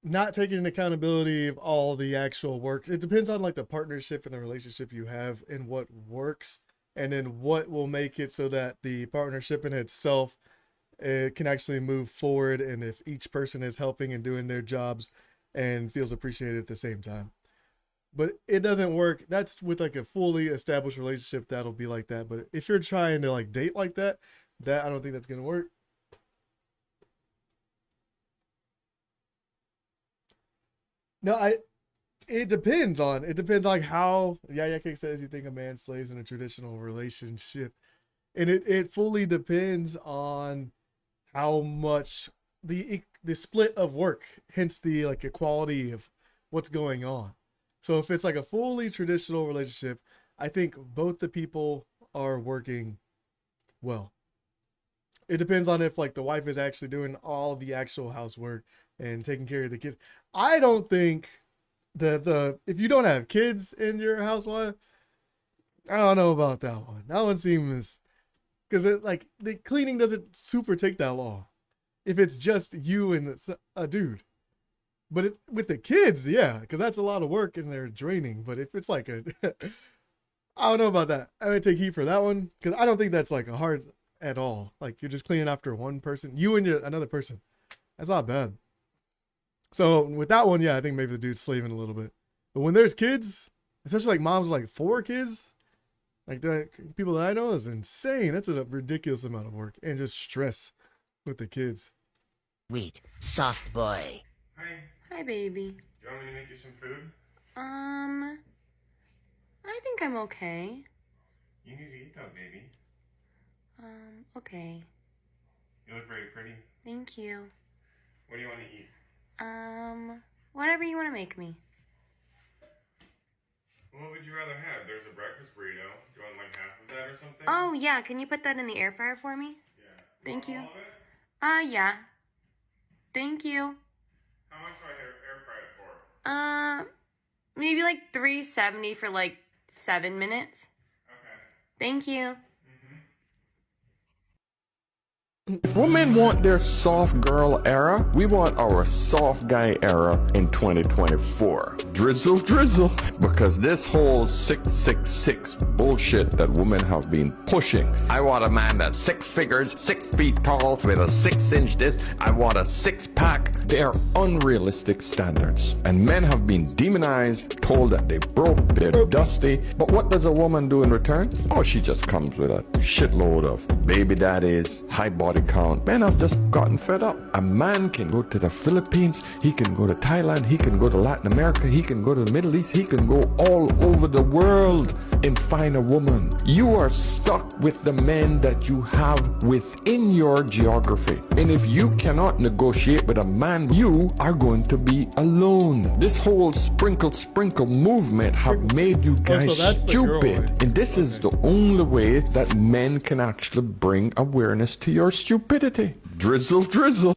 not taking accountability of all the actual work. It depends on like the partnership and the relationship you have and what works, and then what will make it so that the partnership in itself can actually move forward, and if each person is helping and doing their jobs and feels appreciated at the same time. But it doesn't work. That's with like a fully established relationship, that'll be like that. But if you're trying to like date like that I don't think that's gonna work. No, it depends on how King says you think a man slaves in a traditional relationship. And it fully depends on how much the split of work, hence the like equality of what's going on. So if it's like a fully traditional relationship, I think both the people are working well. It depends on if like the wife is actually doing all the actual housework and taking care of the kids. I don't think that if you don't have kids in your housewife, I don't know about that one. That one seems, because like the cleaning doesn't super take that long if it's just you and a dude. But with the kids, yeah, because that's a lot of work and they're draining. But if it's like a, I don't know about that. I would take heat for that one because I don't think that's like a hard at all. Like you're just cleaning after one person, you and another person. That's not bad. So with that one, yeah, I think maybe the dude's slaving a little bit. But when there's kids, especially like moms with like 4 kids, like the people that I know, is insane. That's a ridiculous amount of work and just stress with the kids. Sweet, soft boy. Hi, baby. You want me to make you some food? I think I'm okay. You need to eat though, baby. Okay. You look very pretty. Thank you. What do you want to eat? Whatever you want to make me. What would you rather have? There's a breakfast burrito. Do you want like half of that or something? Oh, yeah. Can you put that in the air fryer for me? Yeah. Thank you. All of it? Yeah. Thank you. How much do I air fry it for? Maybe like $3.70 for like 7 minutes. Okay. Thank you. If women want their soft girl era, we want our soft guy era in 2024. Drizzle, drizzle. Because this whole 666 bullshit that women have been pushing. I want a man that's 6 figures, 6 feet tall, with a 6-inch this. I want a 6-pack. They are unrealistic standards. And men have been demonized, told that they broke, they're dusty. But what does a woman do in return? Oh, she just comes with a shitload of baby daddies, high body count. Men have just gotten fed up. A man can go to the Philippines, he can go to Thailand, he can go to Latin America, he can go to the Middle East, he can go all over the world and find a woman. You are stuck with the men that you have within your geography. And if you cannot negotiate with a man, you are going to be alone. This whole sprinkle movement have made you guys stupid. And this is the only way that men can actually bring awareness to your stupidity. Drizzle, drizzle.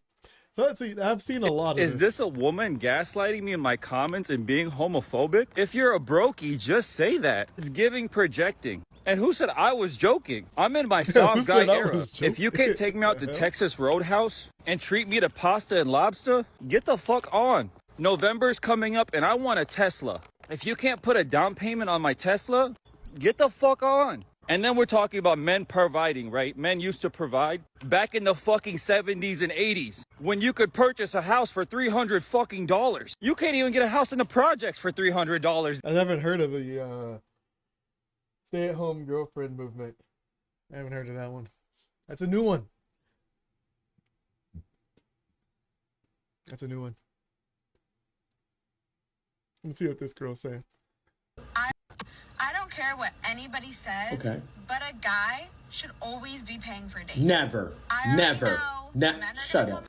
So let's see. I've seen a lot of Is this a woman gaslighting me in my comments and being homophobic? If you're a brokey, just say that. It's giving projecting. And who said I was joking? I'm in my soft guy era. If you can't take me out to Texas Roadhouse and treat me to pasta and lobster, get the fuck on. November's coming up and I want a Tesla. If you can't put a down payment on my Tesla, get the fuck on. And then we're talking about men providing, right? Men used to provide back in the fucking 70s and 80s when you could purchase a house for $300 fucking dollars. You can't even get a house in the projects for $300. I haven't heard of the stay-at-home girlfriend movement. I haven't heard of that one. That's a new one. That's a new one. Let's see what this girl's saying. I don't care what anybody says, Okay. but a guy should always be paying for dates. Never. Never. Shut up.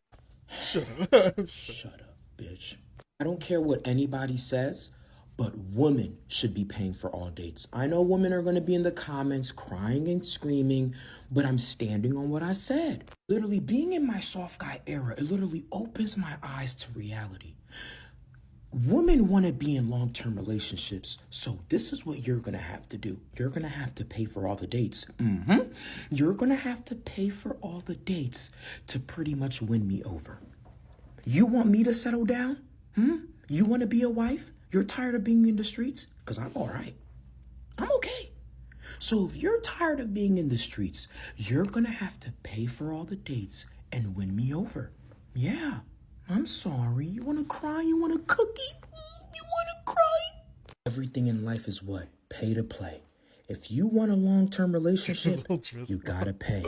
Shut up. Shut up, bitch. I don't care what anybody says, but women should be paying for all dates. I know women are going to be in the comments crying and screaming, but I'm standing on what I said. Literally, being in my soft guy era, it literally opens my eyes to reality. Women want to be in long-term relationships, so this is what you're going to have to do. You're going to have to pay for all the dates. You're going to have to pay for all the dates to pretty much win me over. You want me to settle down? You want to be a wife? You're tired of being in the streets? Because I'm all right. I'm okay. So if you're tired of being in the streets, you're going to have to pay for all the dates and win me over. Yeah. I'm sorry. You want to cry? You want a cookie? You want to cry? Everything in life is what? Pay to play. If you want a long-term relationship, you gotta pay.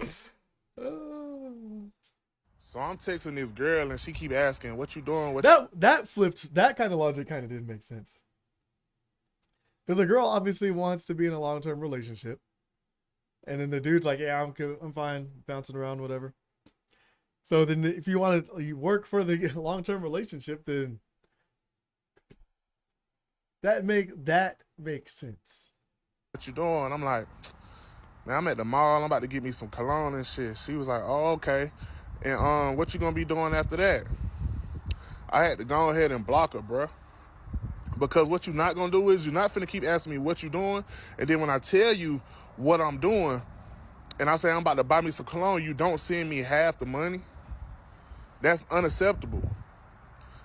So I'm texting this girl and she keep asking, "What you doing?" That flipped. That kind of logic kind of did make sense. Because the girl obviously wants to be in a long-term relationship, and then the dude's like, "Yeah, I'm good. I'm fine, bouncing around, whatever." So then if you want to work for the long-term relationship, then that makes sense. What you doing? I'm like, man, I'm at the mall. I'm about to get me some cologne and shit. She was like, oh, okay. And what you gonna be doing after that? I had to go ahead and block her, bruh. Because what you're not gonna do is you're not finna keep asking me what you doing, and then when I tell you what I'm doing, and I say I'm about to buy me some cologne, you don't send me half the money. That's unacceptable.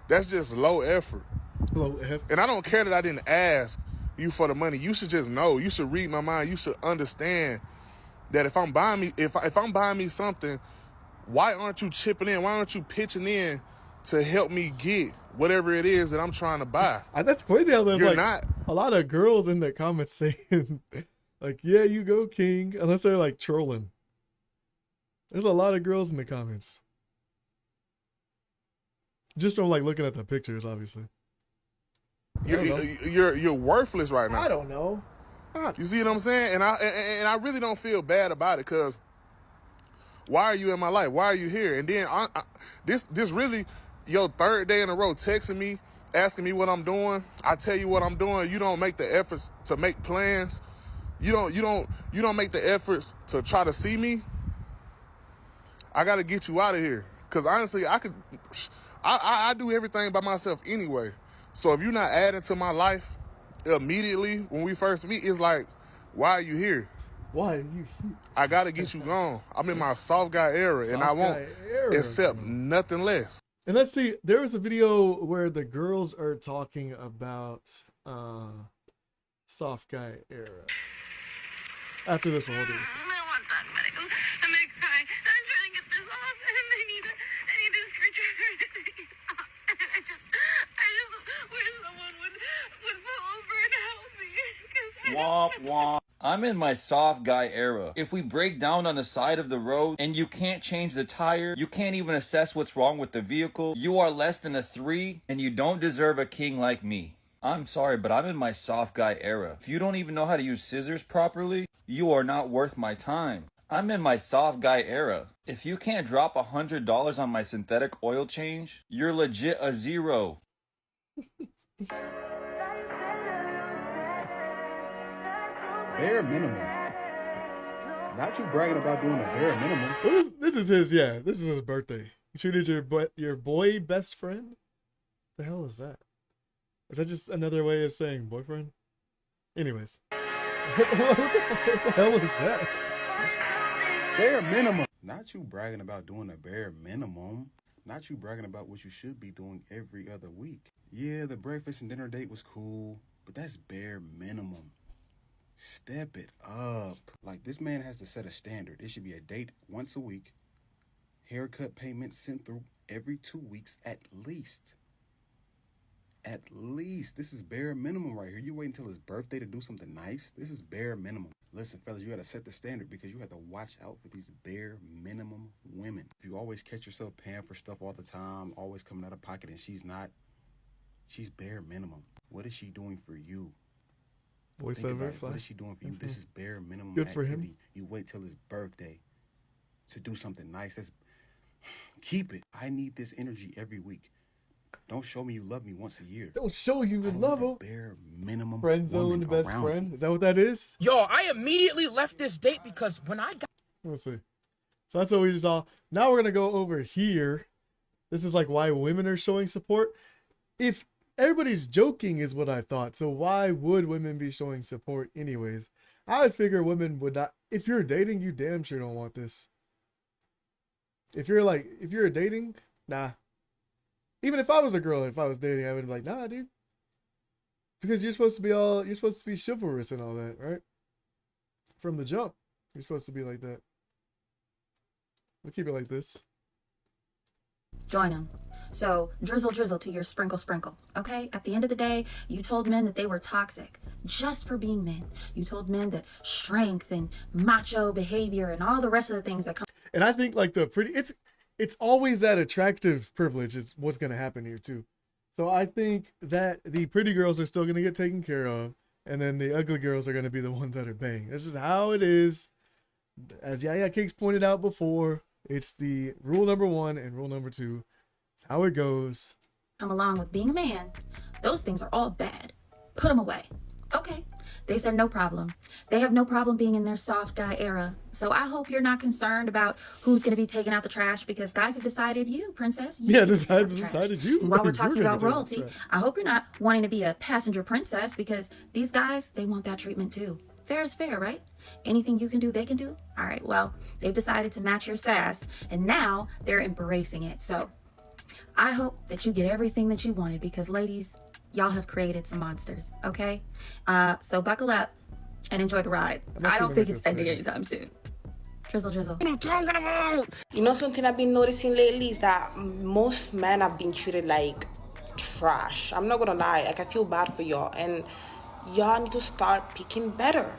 That's just low effort. Low effort. And I don't care that I didn't ask you for the money. You should just know. You should read my mind. You should understand that if I'm buying me something, why aren't you chipping in? Why aren't you pitching in to help me get whatever it is that I'm trying to buy? That's crazy how there's You're like not. a lot of girls in the comments saying like, yeah, you go, King, unless they're like trolling. There's a lot of girls in the comments. Just from like looking at the pictures, obviously. You're worthless right now. I don't know. You see what I'm saying? And I really don't feel bad about it, because why are you in my life? Why are you here? And then this really your third day in a row texting me, asking me what I'm doing. I tell you what I'm doing. You don't make the efforts to make plans. You don't make the efforts to try to see me. I got to get you out of here, because honestly, I do everything by myself anyway. So if you're not adding to my life immediately when we first meet, it's like, why are you here? Why are you here? I got to get you gone. I'm in my soft guy era, and I won't accept nothing less. And let's see, there was a video where the girls are talking about soft guy era. After this one, hold on. I don't want that medical. I'm gonna cry. I'm trying to get this off, and I need a screwdriver. I just wish someone would pull over and help me. Womp womp. I'm in my soft guy era. If we break down on the side of the road and you can't change the tire, you can't even assess what's wrong with the vehicle, you are less than a 3 and you don't deserve a king like me. I'm sorry, but I'm in my soft guy era. If you don't even know how to use scissors properly, you are not worth my time. I'm in my soft guy era. If you can't drop $100 on my synthetic oil change, you're legit a 0. Bare minimum. Not you bragging about doing a bare minimum. Well, this is his birthday. You treated your boy best friend? The hell is that? Is that just another way of saying boyfriend? Anyways. What the hell is that? Bare minimum. Not you bragging about doing a bare minimum. Not you bragging about what you should be doing every other week. Yeah, the breakfast and dinner date was cool, but that's bare minimum. Step it up. Like, this man has to set a standard. It should be a date once a week. Haircut payments sent through every 2 weeks at least. At least. This is bare minimum right here. You wait until his birthday to do something nice? This is bare minimum. Listen, fellas, you got to set the standard, because you have to watch out for these bare minimum women. If you always catch yourself paying for stuff all the time, always coming out of pocket, and she's not, she's bare minimum. What is she doing for you? Voice Think over about it. What is she doing for you? This is bare minimum Good for activity. him. You wait till his birthday to do something nice. Keep it. I need this energy every week. Don't show me you love me once a year. Don't show you love him. Bare minimum. Friend zone, best friend. Is that what that is? Yo, I immediately left this date because when I got... Let's see. So that's what we just saw. Now we're going to go over here. This is like why women are showing support. If everybody's joking is what I thought. So why would women be showing support anyways? I would figure women would not. If you're dating, you damn sure don't want this. If you're dating, nah. Even if I was a girl, if I was dating, I would be like, nah, dude. Because you're supposed to be chivalrous and all that, right? From the jump, you're supposed to be like that. We'll keep it like this. Join them. So drizzle to your sprinkle, okay? At the end of the day, you told men that they were toxic just for being men. You told men that strength and macho behavior and all the rest of the things that come. And I think like it's always that attractive privilege is what's going to happen here too. So I think that the pretty girls are still going to get taken care of, and then the ugly girls are going to be the ones that are banging. This is how it is. As Yaya Cakes pointed out before, it's the rule number 1 and rule number 2. It's how it goes. Come along with being a man. Those things are all bad. Put them away. Okay. They said no problem. They have no problem being in their soft guy era. So I hope you're not concerned about who's going to be taking out the trash, because guys have decided you, princess. You decided you. And while we're talking about royalty, I hope you're not wanting to be a passenger princess, because these guys, they want that treatment too. Fair is fair, right? Anything you can do, they can do. All right, well, they've decided to match your sass, and now they're embracing it. So I hope that you get everything that you wanted because, ladies, y'all have created some monsters, okay? So buckle up and enjoy the ride. I don't think it's ending anytime soon. Drizzle, drizzle. What I'm talking about. You know, something I've been noticing lately is that most men have been treated like trash. I'm not gonna lie, like I feel bad for y'all, and y'all need to start picking better.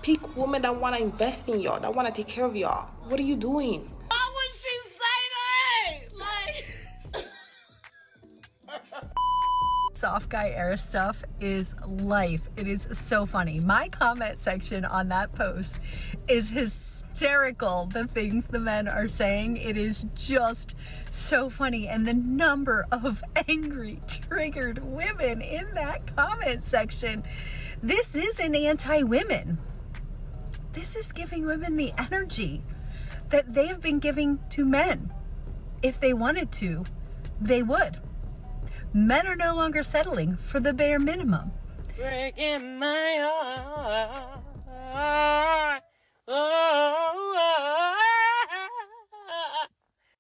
Pick women that wanna invest in y'all, that wanna take care of y'all. What are you doing? Why would she say that? Like, Soft guy era stuff is life. It is so funny. My comment section on that post is hysterical. The things the men are saying, it is just so funny. And the number of angry, triggered women in that comment section. This isn't anti-women. This is giving women the energy that they've been giving to men. If they wanted to, they would. Men are no longer settling for the bare minimum. breaking my heart. Oh.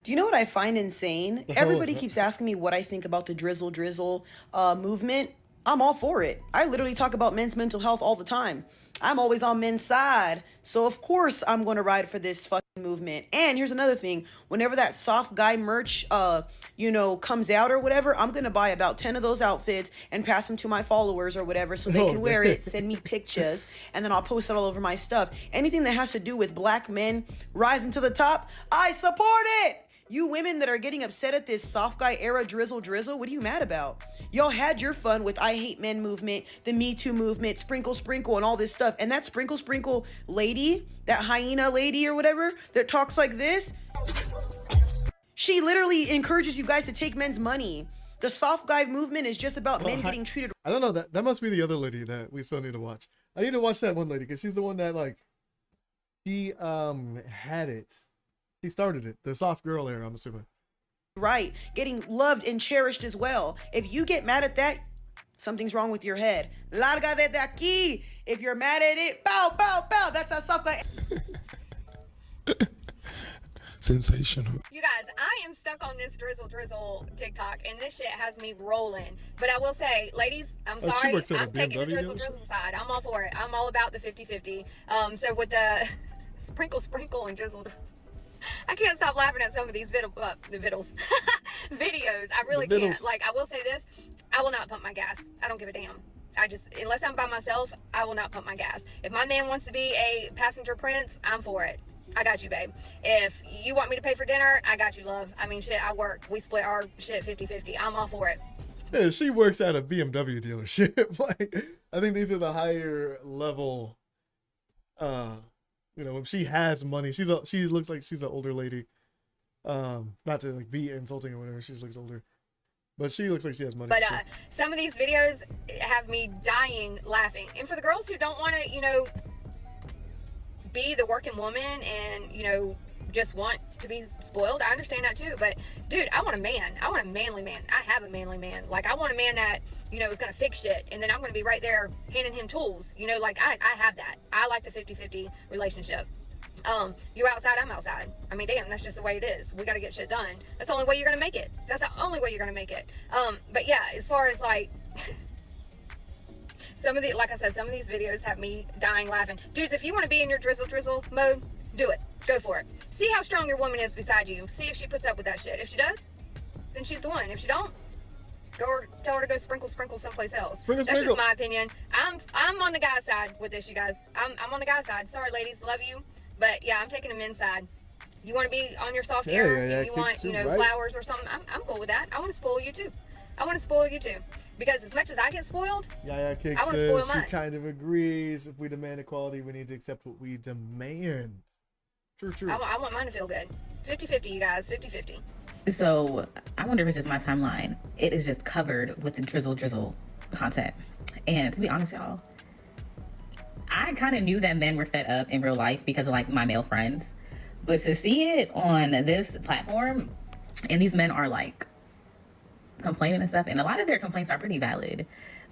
Do you know what I find insane? Everybody keeps asking me what I think about the drizzle movement. I'm all for it. I literally talk about men's mental health all the time. I'm always on men's side. So of course I'm going to ride for this fucking movement. And here's another thing. Whenever that soft guy merch, comes out or whatever, I'm going to buy about 10 of those outfits and pass them to my followers or whatever so they can wear it, send me pictures, and then I'll post it all over my stuff. Anything that has to do with black men rising to the top, I support it. You women that are getting upset at this soft guy era drizzle, what are you mad about? Y'all had your fun with I Hate Men movement, the Me Too movement, sprinkle, and all this stuff. And that sprinkle lady, that hyena lady or whatever that talks like this, she literally encourages you guys to take men's money. The soft guy movement is just about men getting treated. I don't know, that must be the other lady that we still need to watch. I need to watch that one lady because she's the one that she had it. She started it, the soft girl era, I'm assuming. Right, getting loved and cherished as well. If you get mad at that, something's wrong with your head. Larga de aquí. If you're mad at it, pow, pow, pow. That's a soft guy. Sensational. You guys, I am stuck on this drizzle TikTok, and this shit has me rolling. But I will say, ladies, I'm sorry. I'm taking the drizzle side. I'm all for it. I'm all about the 50-50. So with the sprinkle and drizzle, I can't stop laughing at some of these videos. I really can't. I will say this, I will not pump my gas. I don't give a damn. Unless I'm by myself, I will not pump my gas. If my man wants to be a passenger prince, I'm for it. I got you, babe. If you want me to pay for dinner, I got you, love. I mean, shit, I work. We split our shit 50-50. I'm all for it. Yeah, she works at a BMW dealership. I think these are the higher level, when she has money. She looks like she's an older lady. Not to be insulting or whatever. She looks older, but she looks like she has money. But some of these videos have me dying laughing. And for the girls who don't want to, be the working woman and just want to be spoiled, I understand that too. But dude, I want a man. I want a manly man. I have a manly man. I want a man that is gonna fix shit, and then I'm gonna be right there handing him tools. I have that. I like the 50-50 relationship. You're outside, I'm outside. I mean, damn, that's just the way it is. We got to get shit done. That's the only way you're gonna make it. That's the only way you're gonna make it. But yeah, as far as some of these videos have me dying laughing. Dudes, if you want to be in your drizzle mode, do it. Go for it. See how strong your woman is beside you. See if she puts up with that shit. If she does, then she's the one. If she don't, tell her to go sprinkle someplace else. That's just my opinion. I'm on the guy's side with this, you guys. I'm on the guy's side. Sorry, ladies, love you, but yeah, I'm taking the men's side. You want to be on your soft air, and you want flowers or something. I'm cool with that. I want to spoil you too. Because as much as I get spoiled, I want to spoil mine. She kind of agrees. If we demand equality, we need to accept what we demand. True. I want mine to feel good. 50-50, you guys. 50-50. So I wonder if it's just my timeline. It is just covered with the drizzle content. And to be honest, y'all, I kind of knew that men were fed up in real life because of my male friends. But to see it on this platform, and these men are complaining and stuff, and a lot of their complaints are pretty valid.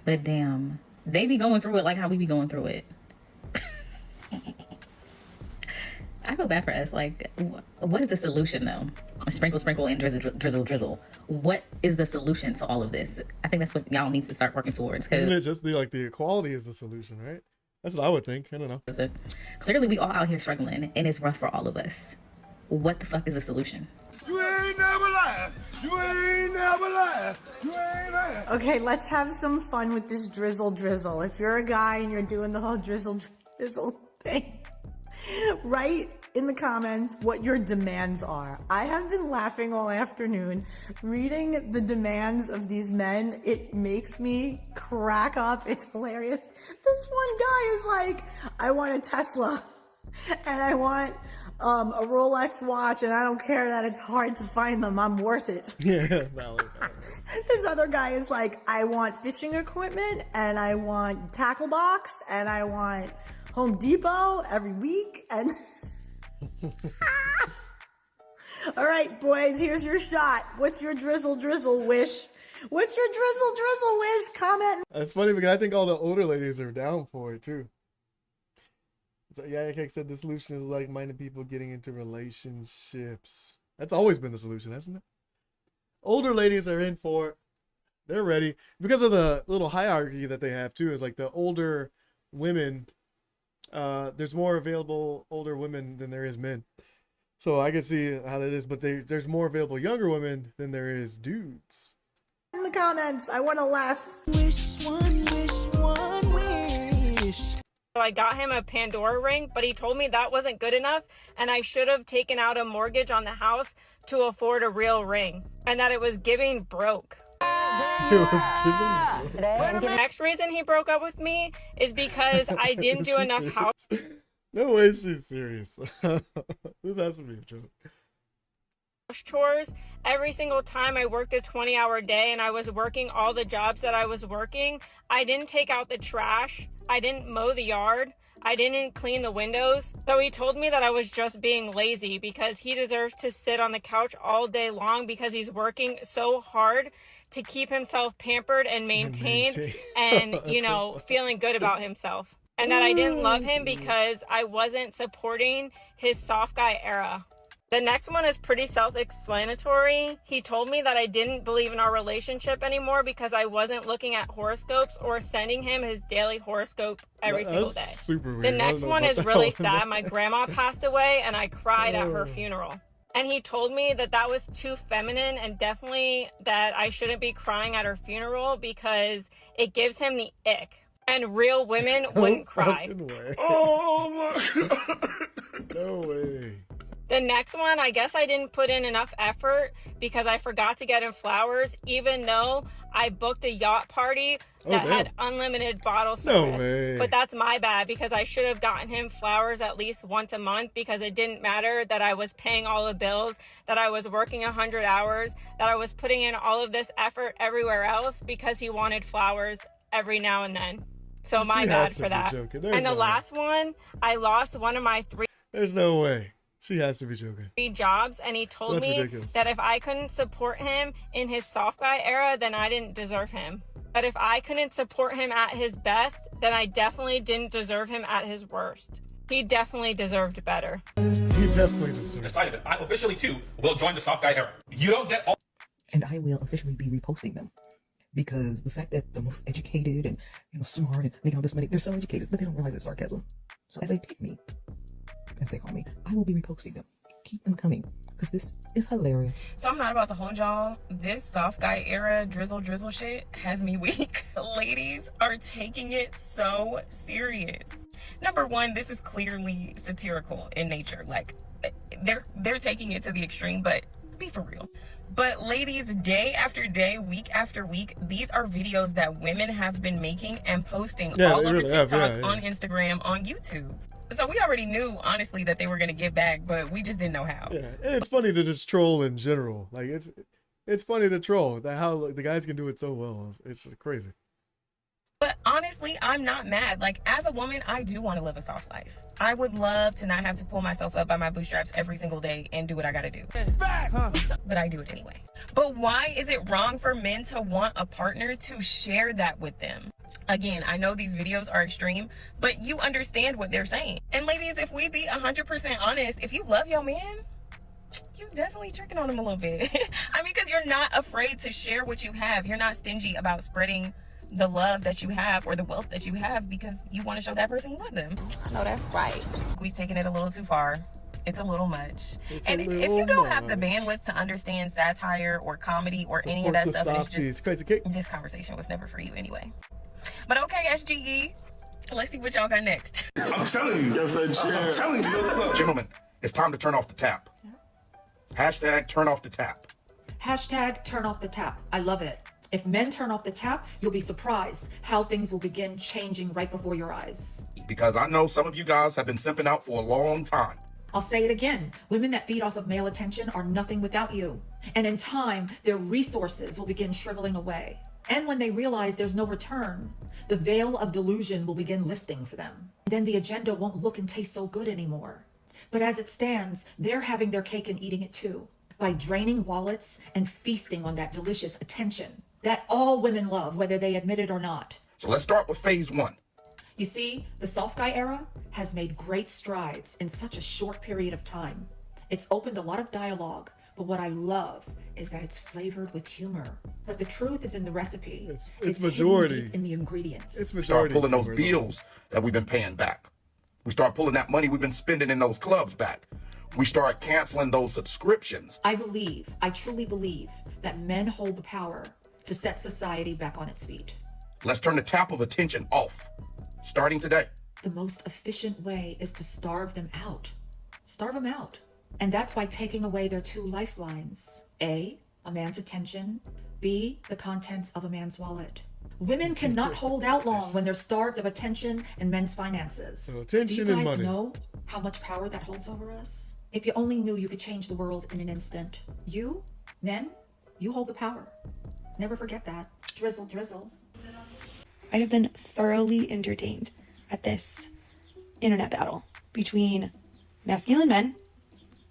But damn, they be going through it like how we be going through it. I feel bad for us. Like, what is the solution though? Sprinkle, sprinkle, and drizzle, drizzle, drizzle. What is the solution to all of this? I think that's what y'all needs to start working towards. Isn't it just the equality is the solution, right? That's what I would think. I don't know. Clearly, we all out here struggling, and it's rough for all of us. What the fuck is the solution? You ain't never lied. You ain't never lied. You ain't lied. Okay, let's have some fun with this drizzle drizzle. If you're a guy and you're doing the whole drizzle drizzle thing, write in the comments what your demands are. I have been laughing all afternoon reading the demands of these men. It makes me crack up. It's hilarious. This one guy is like, I want a Tesla and I want a Rolex watch, and I don't care that it's hard to find them. I'm worth it. Yeah, valid. This other guy is like, I want fishing equipment, and I want tackle box, and I want Home Depot every week, and all right, boys, here's your shot. What's your drizzle drizzle wish? What's your drizzle drizzle wish? Comment. That's funny because I think all the older ladies are down for it too. So, yeah, like I said, the solution is like-minded people getting into relationships. That's always been the solution, hasn't it? Older ladies are in for it. They're ready. Because of the little hierarchy that they have, too, is like the older women, there's more available older women than there is men. So I can see how that is, but there's more available younger women than there is dudes. In the comments, I want to laugh. Wish one wish. I got him a Pandora ring, but he told me that wasn't good enough and I should have taken out a mortgage on the house to afford a real ring, and that it was giving broke. The next reason he broke up with me is because I didn't do enough house No way she's serious. This has to be a joke. chores. Every single time I worked a 20-hour day and I was working all the jobs that I was working, I didn't take out the trash, I didn't mow the yard, I didn't clean the windows. So he told me that I was just being lazy because he deserves to sit on the couch all day long because he's working so hard to keep himself pampered and maintained and, you know, feeling good about himself. And that I didn't love him because I wasn't supporting his soft guy era. The next one is pretty self-explanatory. He told me that I didn't believe in our relationship anymore because I wasn't looking at horoscopes or sending him his daily horoscope every single day. Super weird. The next one is really sad. My grandma passed away and I cried at her funeral. And he told me that that was too feminine and definitely that I shouldn't be crying at her funeral because it gives him the ick. And real women wouldn't cry. Oh my God. No way. The next one, I guess I didn't put in enough effort because I forgot to get him flowers, even though I booked a yacht party that had unlimited bottle service. No way. But that's my bad because I should have gotten him flowers at least once a month because it didn't matter that I was paying all the bills, that I was working 100 hours, that I was putting in all of this effort everywhere else because he wanted flowers every now and then. So my bad for that. And the last one, I lost one of my There's no way. She has to be joking. 3 jobs, and he told me that if I couldn't support him in his soft guy era, then I didn't deserve him. That if I couldn't support him at his best, then I definitely didn't deserve him at his worst. He definitely deserved better. He definitely deserved better. I officially, too, will join the soft guy era. You don't get all... And I will officially be reposting them. Because the fact that the most educated and smart and making all this money, they're so educated, but they don't realize it's sarcasm. So as they pick me, as they call me, I will be reposting them. Keep them coming, because this is hilarious. So I'm not about to hold y'all. This soft guy era drizzle shit has me weak. Ladies are taking it so serious. Number one, this is clearly satirical in nature. Like, they're taking it to the extreme, but be for real. But ladies, day after day, week after week, these are videos that women have been making and posting all over TikTok, on Instagram, on YouTube. So we already knew, honestly, that they were going to give back, but we just didn't know how. Yeah, and it's funny to just troll in general. Like, it's funny to troll. How the guys can do it so well. It's crazy. But honestly, I'm not mad. Like, as a woman, I do want to live a soft life. I would love to not have to pull myself up by my bootstraps every single day and do what I gotta do. But I do it anyway. But why is it wrong for men to want a partner to share that with them? Again, I know these videos are extreme, but you understand what they're saying. And ladies, if we be 100% honest, if you love your man, you definitely tricking on him a little bit. I mean, because you're not afraid to share what you have. You're not stingy about spreading the love that you have or the wealth that you have because you want to show that person you love them. No, that's right. We've taken it a little too far. It's a little much. And if you don't have the bandwidth to understand satire or comedy or any of that stuff, it's just, this conversation was never for you anyway. But okay, SGE, let's see what y'all got next. I'm telling you. Yes, I'm telling you. Look. Gentlemen, it's time to turn off the tap. Hashtag turn off the tap. Hashtag turn off the tap. I love it. If men turn off the tap, you'll be surprised how things will begin changing right before your eyes. Because I know some of you guys have been simping out for a long time. I'll say it again. Women that feed off of male attention are nothing without you. And in time, their resources will begin shriveling away. And when they realize there's no return, the veil of delusion will begin lifting for them. Then the agenda won't look and taste so good anymore. But as it stands, they're having their cake and eating it too, by draining wallets and feasting on that delicious attention that all women love, whether they admit it or not. So let's start with phase 1. You see, the soft guy era has made great strides in such a short period of time. It's opened a lot of dialogue, but what I love is that it's flavored with humor. But the truth is in the recipe. It's majority hidden deep in the ingredients. It's Start majority. pulling those bills that we've been paying back. We start pulling that money we've been spending in those clubs back. We start canceling those subscriptions. I truly believe that men hold the power to set society back on its feet. Let's turn the tap of attention off, starting today. The most efficient way is to starve them out. Starve them out. And that's by taking away their two lifelines. A man's attention. B, the contents of a man's wallet. Women cannot hold out long when they're starved of attention and men's finances. So attention Do you and guys money. know how much power that holds over us? If you only knew you could change the world in an instant. You, men, you hold the power. Never forget that. Drizzle, drizzle. I have been thoroughly entertained at this internet battle between masculine men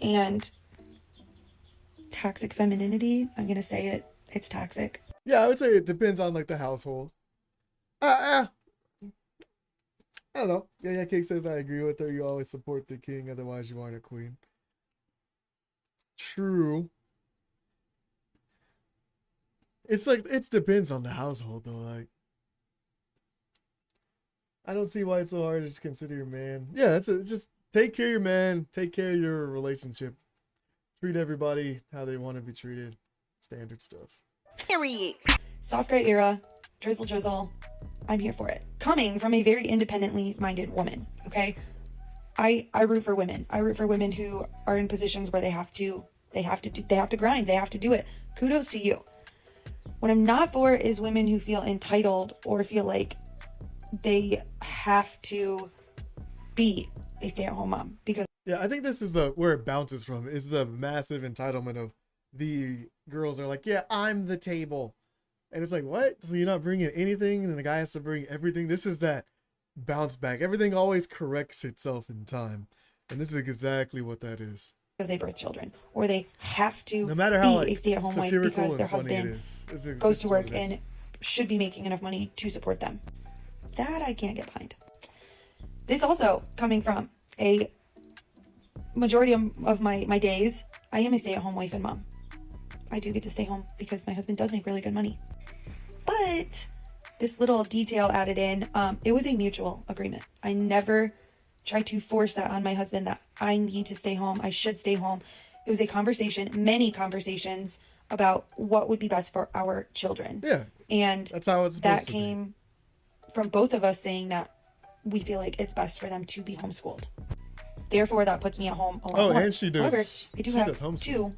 and toxic femininity. I'm gonna say it. It's toxic. Yeah, I would say it depends on like the household. I don't know. Yeah, Cake says I agree with her. You always support the king, otherwise you aren't a queen. True. It's like it depends on the household though. Like, I don't see why it's so hard to just consider your man. Yeah, just take care of your man. Take care of your relationship. Treat everybody how they want to be treated. Standard stuff. Period. Soft gray era, drizzle drizzle. I'm here for it. Coming from a very independently minded woman, okay? I root for women. I root for women who are in positions where they have to grind, they have to do it. Kudos to you. What I'm not for is women who feel entitled or feel like they have to be a stay-at-home mom because yeah, I think this is where it bounces from. Is the massive entitlement of the girls are like, yeah, I'm the table, and it's like, what? So you're not bringing anything, and the guy has to bring everything. This is that bounce back. Everything always corrects itself in time, and this is exactly what that is. Because they birth children, or they have to no matter how, be like, a stay-at-home wife because their husband goes to work and should be making enough money to support them. That I can't get behind. This also coming from a majority of my days, I am a stay-at-home wife and mom. I do get to stay home because my husband does make really good money. But this little detail added in, it was a mutual agreement. I never tried to force that on my husband that I need to stay home. I should stay home. It was a conversation, many conversations about what would be best for our children. Yeah. And that's how it's supposed to came from both of us saying that we feel like it's best for them to be homeschooled. Therefore, that puts me at home a lot more. And she does. However, I do have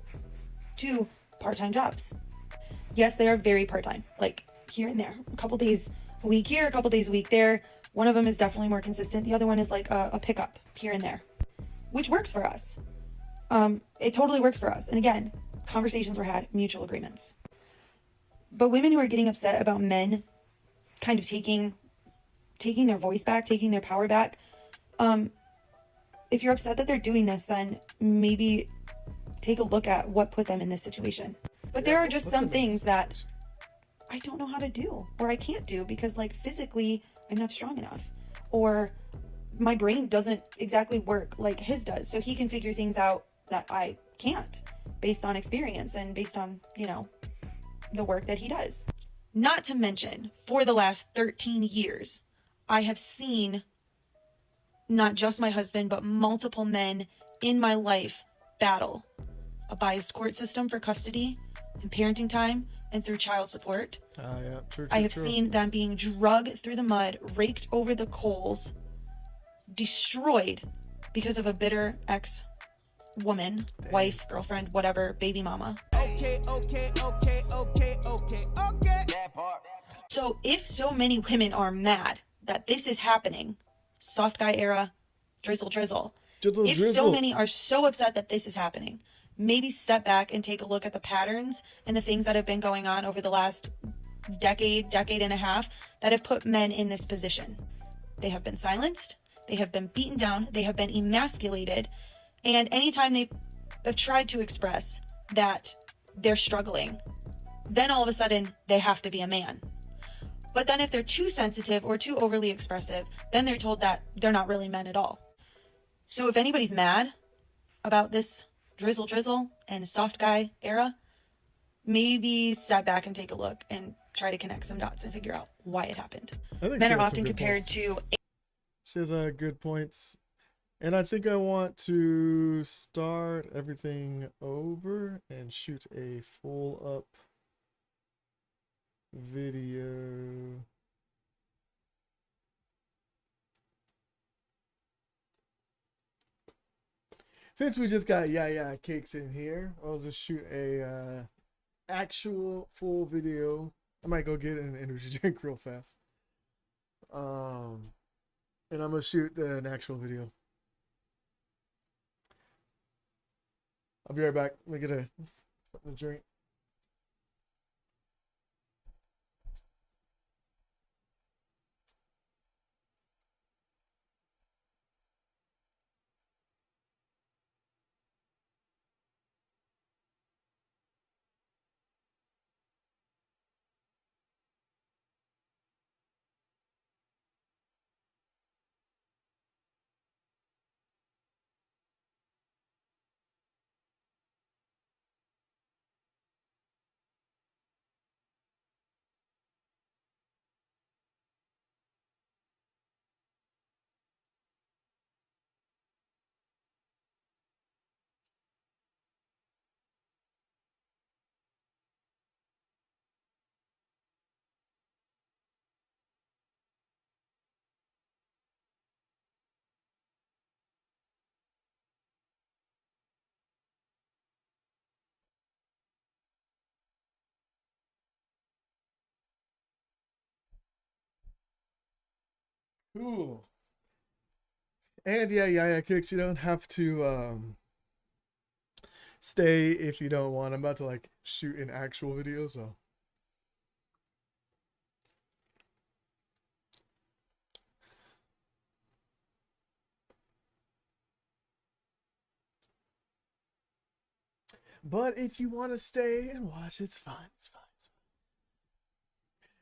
two part-time jobs. Yes, they are very part-time, like here and there, a couple days a week here, a couple days a week there. One of them is definitely more consistent. The other one is like a pickup here and there, which works for us. It totally works for us. And again, conversations were had, mutual agreements. But women who are getting upset about men kind of taking their voice back, taking their power back, if you're upset that they're doing this, then maybe take a look at what put them in this situation. But there are just some things that I don't know how to do, or I can't do because like physically I'm not strong enough, or my brain doesn't exactly work like his does. So he can figure things out that I can't based on experience and based on, you know, the work that he does. Not to mention, for the last 13 years, I have seen not just my husband, but multiple men in my life battle a biased court system for custody and parenting time and through child support. Yeah, true, I have true. seen them being dragged through the mud, raked over the coals, destroyed because of a bitter ex-woman, wife, girlfriend, whatever, baby mama. Okay. That part. So if so many women are mad that this is happening, soft guy era, drizzle. If so many are so upset that this is happening, maybe step back and take a look at the patterns and the things that have been going on over the last decade and a half that have put men in this position. They have been silenced, they have been beaten down, they have been emasculated, and anytime they have tried to express that they're struggling, then all of a sudden they have to be a man. But then if they're too sensitive or too overly expressive, then they're told that they're not really men at all. So if anybody's mad about this drizzle and soft guy era, maybe step back and take a look and try to connect some dots and figure out why it happened. Men are often compared to... She has good points. And I think I want to start everything over and shoot a full up video. Since we just got yeah cakes in here, I'll just shoot a actual full video. I might go get an energy drink real fast. And I'm gonna shoot an actual video. I'll be right back. Let me get something to drink. Cool. And yeah, kicks. You don't have to stay if you don't want. I'm about to like shoot an actual video, so. But if you want to stay and watch, it's fine. It's fine.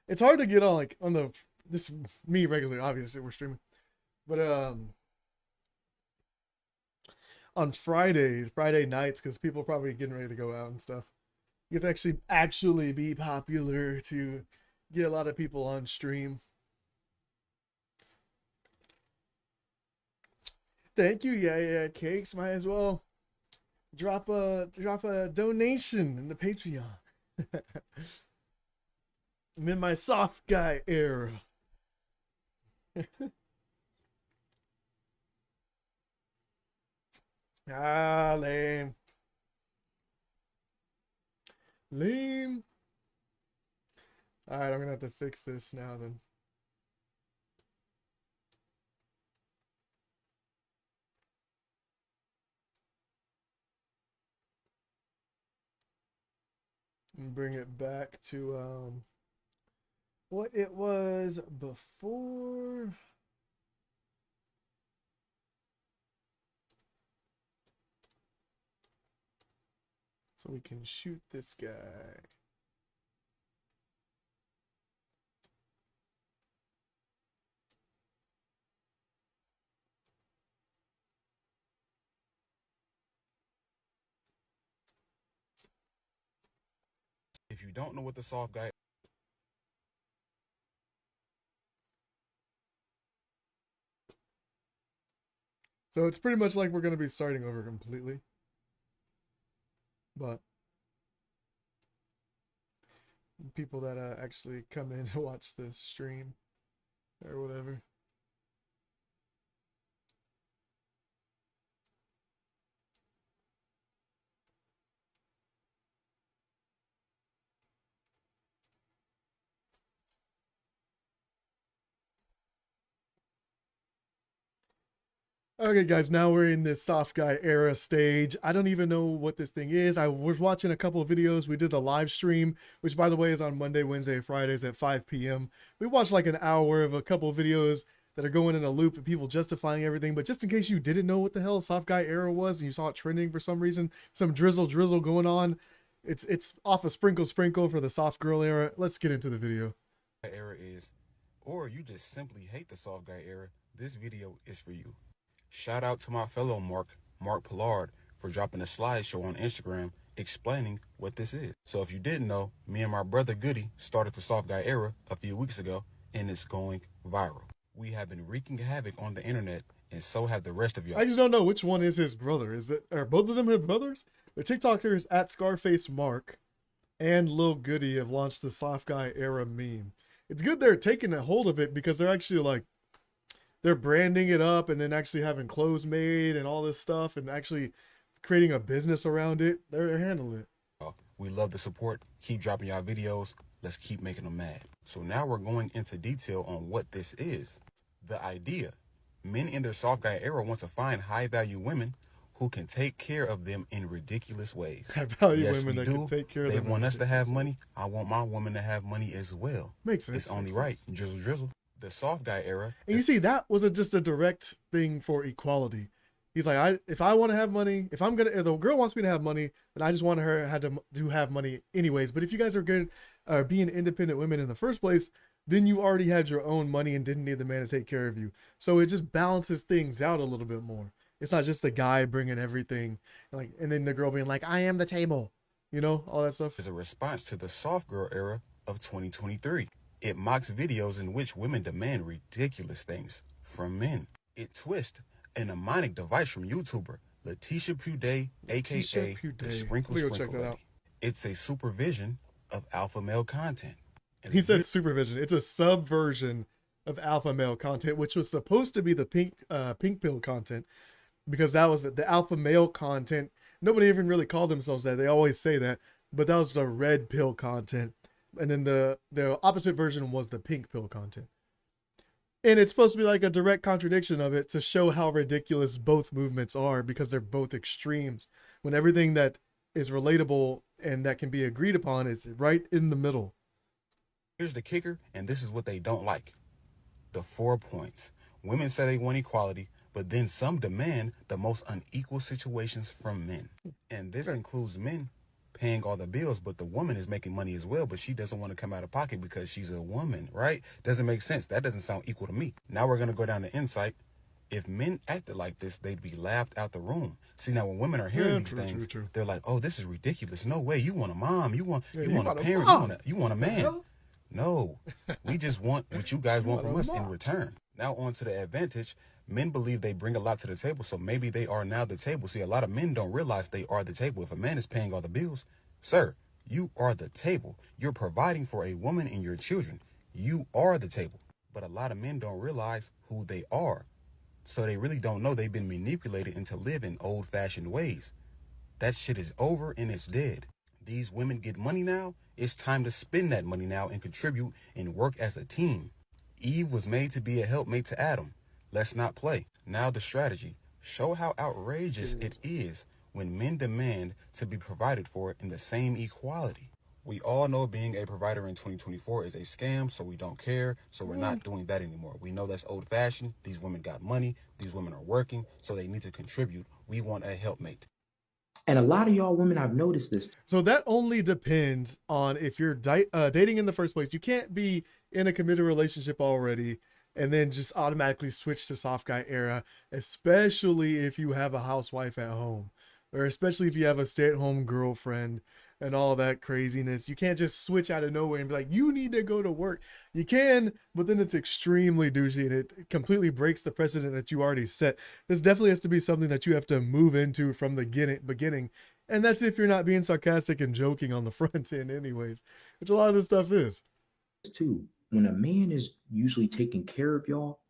It's hard to get on like on the this me regularly. Obviously, we're streaming, but on Friday nights, because people are probably getting ready to go out and stuff. You have to actually be popular to get a lot of people on stream. Thank you, yeah, cakes. Might as well drop a donation in the Patreon. I'm in my soft guy era. Lame. All right, I'm gonna have to fix this now then. And bring it back to what it was before. So we can shoot this guy. If you don't know what the soft guy So it's pretty much like we're going to be starting over completely. But people that actually come in to watch the stream or whatever. Okay, guys, now we're in this soft guy era stage. I don't even know what this thing is. I was watching a couple of videos. We did the live stream, which, by the way, is on Monday, Wednesday, Fridays at 5 p.m. We watched like an hour of a couple of videos that are going in a loop and people justifying everything. But just in case you didn't know what the hell soft guy era was and you saw it trending for some reason, some drizzle going on. It's off of Sprinkle for the soft girl era. Let's get into the video. era is, or you just simply hate the soft guy era, this video is for you. Shout out to my fellow Mark Pollard, for dropping a slideshow on Instagram explaining what this is. So if you didn't know, me and my brother Goody started the soft guy era a few weeks ago, and it's going viral. We have been wreaking havoc on the internet, and so have the rest of y'all. I just don't know which one is his brother. Are both of them his brothers? The TikTokers at Scarface Mark and Lil Goody have launched the soft guy era meme. It's good they're taking a hold of it because they're actually like, they're branding it up and then actually having clothes made and all this stuff and actually creating a business around it. They're handling it. We love the support. Keep dropping y'all videos. Let's keep making them mad. So now we're going into detail on what this is. The idea. Men in their soft guy era want to find high value women who can take care of them in ridiculous ways. High value yes, women that can take care of them. They want us to have money. I want my woman to have money as well. Makes sense. It's only right. Drizzle. The soft guy era. And you see, that was just a direct thing for equality. He's like, if I want to have money, if the girl wants me to have money, then I just want her to have money anyways. But if you guys are good, being independent women in the first place, then you already had your own money and didn't need the man to take care of you. So it just balances things out a little bit more. It's not just the guy bringing everything, and then the girl being like, I am the table, all that stuff. Is a response to the soft girl era of 2023. It mocks videos in which women demand ridiculous things from men. It twists a mnemonic device from YouTuber Letitia Puday, aka the Sprinkle Lady. It's a supervision of alpha male content. And he said supervision. It's a subversion of alpha male content, which was supposed to be the pink pill content, because that was the alpha male content. Nobody even really called themselves that. They always say that, but that was the red pill content. And then the opposite version was the pink pill content. And it's supposed to be like a direct contradiction of it to show how ridiculous both movements are, because they're both extremes, when everything that is relatable and that can be agreed upon is right in the middle. Here's the kicker, and this is what they don't like. The 4 points. Women say they want equality, but then some demand the most unequal situations from men. And this includes men paying all the bills, but the woman is making money as well, but she doesn't want to come out of pocket because she's a woman, right? Doesn't make sense. That doesn't sound equal to me. Now we're going to go down to insight. If men acted like this, they'd be laughed out the room. See, now when women are hearing these things, they're like, oh, this is ridiculous. No way. You want a mom. You want a parent. You want a man. No, we just want what you guys want from us in return. Now on to the advantage. Men believe they bring a lot to the table, so maybe they are now the table. See, a lot of men don't realize they are the table. If a man is paying all the bills, sir, you are the table. You're providing for a woman and your children. You are the table. But a lot of men don't realize who they are. So they really don't know they've been manipulated into living old-fashioned ways. That shit is over and it's dead. These women get money now. It's time to spend that money now and contribute and work as a team. Eve was made to be a helpmate to Adam. Let's not play. Now the strategy. Show how outrageous it is when men demand to be provided for in the same equality. We all know being a provider in 2024 is a scam, so we don't care. So we're not doing that anymore. We know that's old-fashioned. These women got money. These women are working, so they need to contribute. We want a helpmate. And a lot of y'all women, I've noticed this. So that only depends on if you're dating in the first place. You can't be in a committed relationship already and then just automatically switch to soft guy era, especially if you have a housewife at home, or especially if you have a stay-at-home girlfriend, and all that craziness. You can't just switch out of nowhere and be like, you need to go to work. You can, but then it's extremely douchey and it completely breaks the precedent that you already set. This definitely has to be something that you have to move into from the beginning. And that's if you're not being sarcastic and joking on the front end anyways, which a lot of this stuff is. Too, when a man is usually taking care of y'all,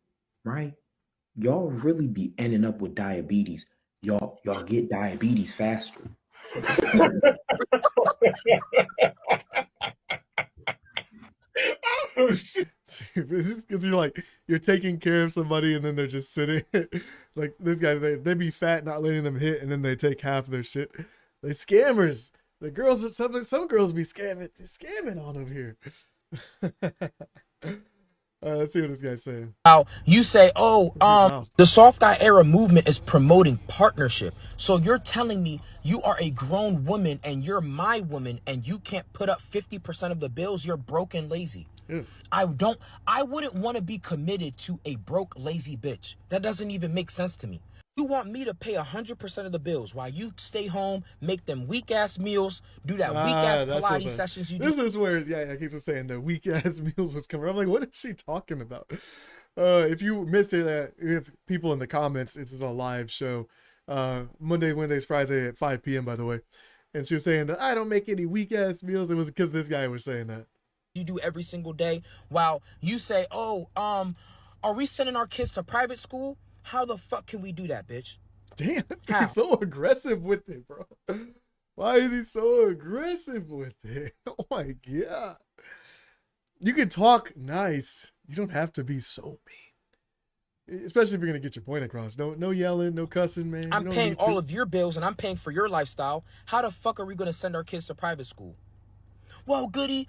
right? Y'all really be ending up with diabetes. Y'all get diabetes faster. This is because you're taking care of somebody and then they're just sitting. It's like this guy, they be fat, not letting them hit, and then they take half their shit. They scammers. The girls, some girls be scamming on them here. Let's see what this guy's saying. Now, you say, the soft guy era movement is promoting partnership. So you're telling me you are a grown woman and you're my woman and you can't put up 50% of the bills? You're broke and lazy. Yeah. I wouldn't want to be committed to a broke, lazy bitch. That doesn't even make sense to me. You want me to pay 100% of the bills while you stay home, make them weak-ass meals, do that weak-ass Pilates sessions you do. This is where, I keep saying the weak-ass meals was coming. I'm like, what is she talking about? If you missed it, we have people in the comments. This is a live show. Monday, Wednesdays, Friday at 5 p.m., by the way. And she was saying that I don't make any weak-ass meals. It was because this guy was saying that. You do every single day while you say, are we sending our kids to private school? How the fuck can we do that, bitch? Damn, he's so aggressive with it, bro. Why is he so aggressive with it? Oh my god. You can talk nice. You don't have to be so mean. Especially if you're gonna get your point across. No yelling, no cussing, man. I'm paying all of your bills and I'm paying for your lifestyle. How the fuck are we gonna send our kids to private school? Well, goody,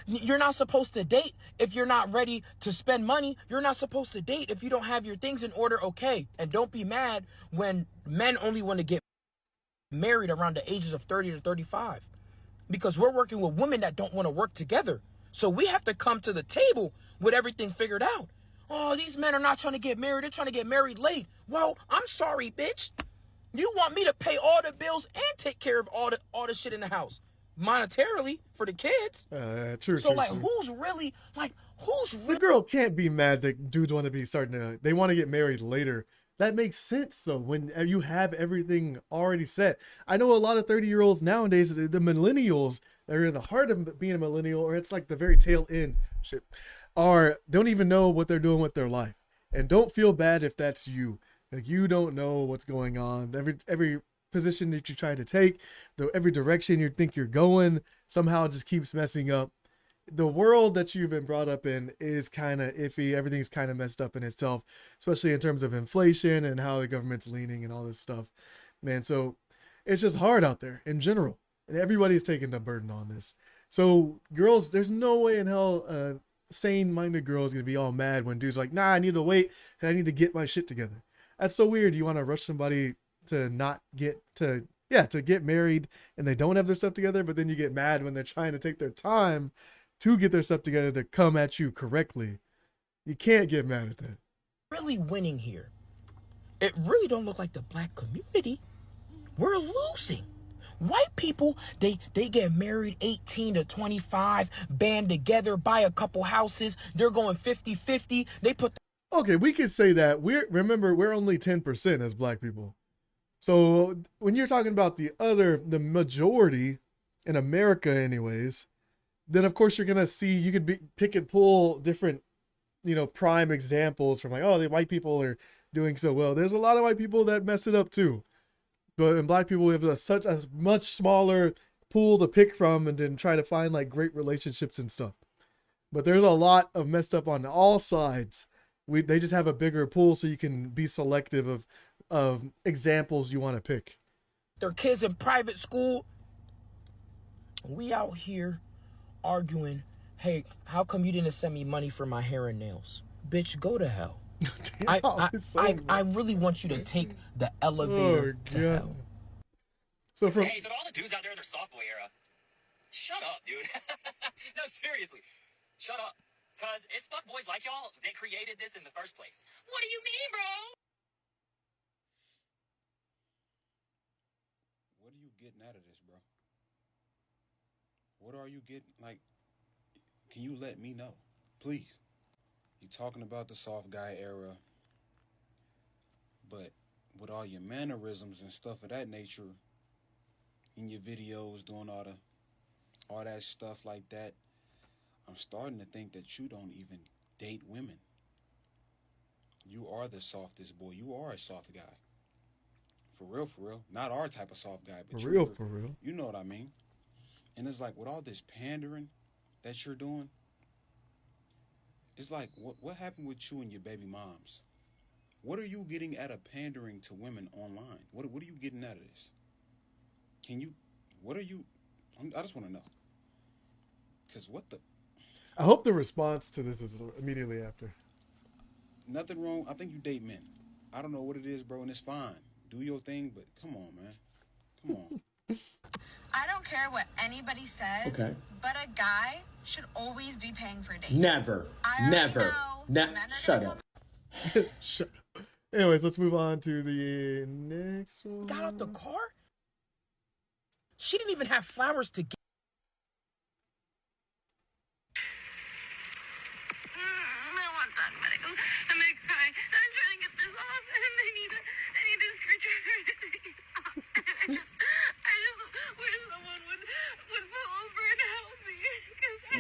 you're not supposed to date if you're not ready to spend money. You're not supposed to date if you don't have your things in order, okay? And don't be mad when men only want to get married around the ages of 30 to 35. Because we're working with women that don't want to work together. So we have to come to the table with everything figured out. Oh, these men are not trying to get married. They're trying to get married late. Well, I'm sorry, bitch. You want me to pay all the bills and take care of all the shit in the house monetarily for the kids. True. So true. who's really The girl can't be mad that dudes want to be they want to get married later. That makes sense though when you have everything already set. I know a lot of 30-year-olds nowadays, the millennials that are in the heart of being a millennial, or it's like the very tail end shit, don't even know what they're doing with their life. And don't feel bad if that's you. Like, you don't know what's going on. Every position that you try to take, every direction you think you're going, somehow just keeps messing up. The world that you've been brought up in is kind of iffy. Everything's kind of messed up in itself, especially in terms of inflation and how the government's leaning and all this stuff, man. So it's just hard out there in general, and everybody's taking the burden on this. So girls, there's no way in hell sane-minded girl is gonna be all mad when dudes are like, nah, I need to wait because I need to get my shit together. That's so weird. You want to rush somebody to get married and they don't have their stuff together, but then you get mad when they're trying to take their time to get their stuff together to come at you correctly. You can't get mad at that. Really winning here? It really don't look like the black community. We're losing. White people, they get married 18 to 25, band together, buy a couple houses. They're going 50-50. They put okay, we could say that. Remember, we're only 10% as black people. So when you're talking about the majority in America anyways, then of course you're going to see, you could pick and pull different, prime examples from like, oh, the white people are doing so well. There's a lot of white people that mess it up too. But in black people, we have such a much smaller pool to pick from and then try to find like great relationships and stuff. But there's a lot of messed up on all sides. They just have a bigger pool so you can be selective of examples you want to pick. Their kids in private school. We out here arguing, hey, how come you didn't send me money for my hair and nails? Bitch, go to hell. Damn, I really want you to take the elevator to hell. So to all the dudes out there in their softboy era, shut up, dude. No, seriously, shut up. Because it's fuckboys like y'all that created this in the first place. What do you mean, bro? What are you getting out of this, bro? What are you getting? Like, can you let me know, please? You're talking about the soft guy era, but with all your mannerisms and stuff of that nature in your videos, doing all that stuff like that, I'm starting to think that you don't even date women. You are the softest boy. You are a soft guy. For real, for real. Not our type of soft guy, but For real. You know what I mean. And it's like, with all this pandering that you're doing, it's like, what happened with you and your baby moms? What are you getting out of pandering to women online? What are you getting out of this? I just want to know. Because what the... I hope the response to this is immediately after. Nothing wrong. I think you date men. I don't know what it is, bro, and it's fine. Do your thing, but come on, man. Come on. I don't care what anybody says, but a guy should always be paying for dates. Never. Shut up. Shut up. Anyways, let's move on to the next one. Got out the car? She didn't even have flowers to give. I don't want that medical. I'm gonna cry. I'm trying to get this off, and I need a screwdriver. I just wish someone would pull over and help me.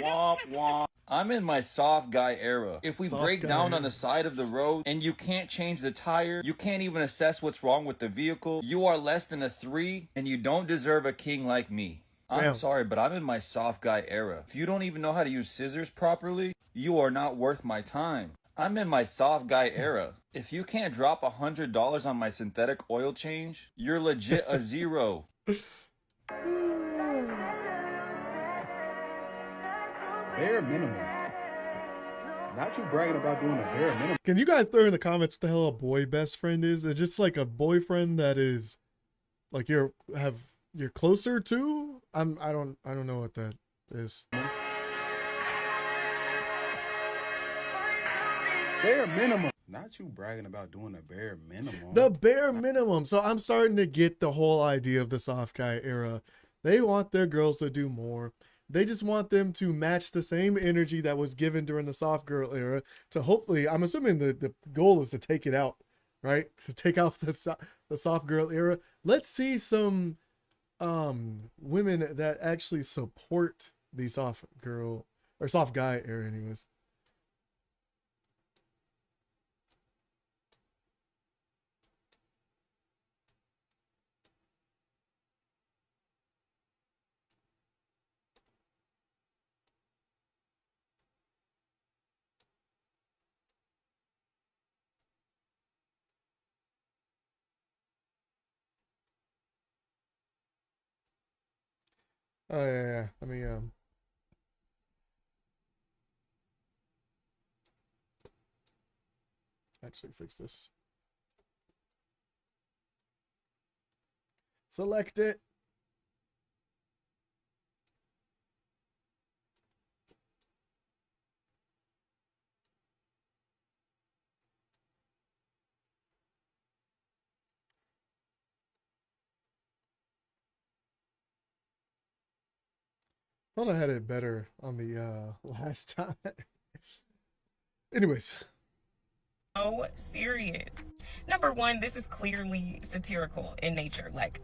Womp womp. I'm in my soft guy era. If we break down on the side of the road and you can't change the tire, you can't even assess what's wrong with the vehicle, you are less than a 3 and you don't deserve a king like me. I'm sorry, but I'm in my soft guy era. If you don't even know how to use scissors properly, you are not worth my time. I'm in my soft guy era. If you can't drop $100 on my synthetic oil change, you're legit a 0. Bare minimum. Not you bragging about doing a bare minimum. Can you guys throw in the comments what the hell a boy best friend is? It's just like a boyfriend that is like you're closer to? I don't know what that is. Bare minimum. Not you bragging about doing a bare minimum. The bare minimum. So I'm starting to get the whole idea of the soft guy era. They want their girls to do more. They just want them to match the same energy that was given during the soft girl era to hopefully, I'm assuming the goal is to take it out, right? To take out the soft girl era. Let's see some women that actually support the soft girl or soft guy era anyways. Oh yeah. Let me actually fix this. Select it. Thought I had it better on the last time. Anyways. So serious. Number one, this is clearly satirical in nature. Like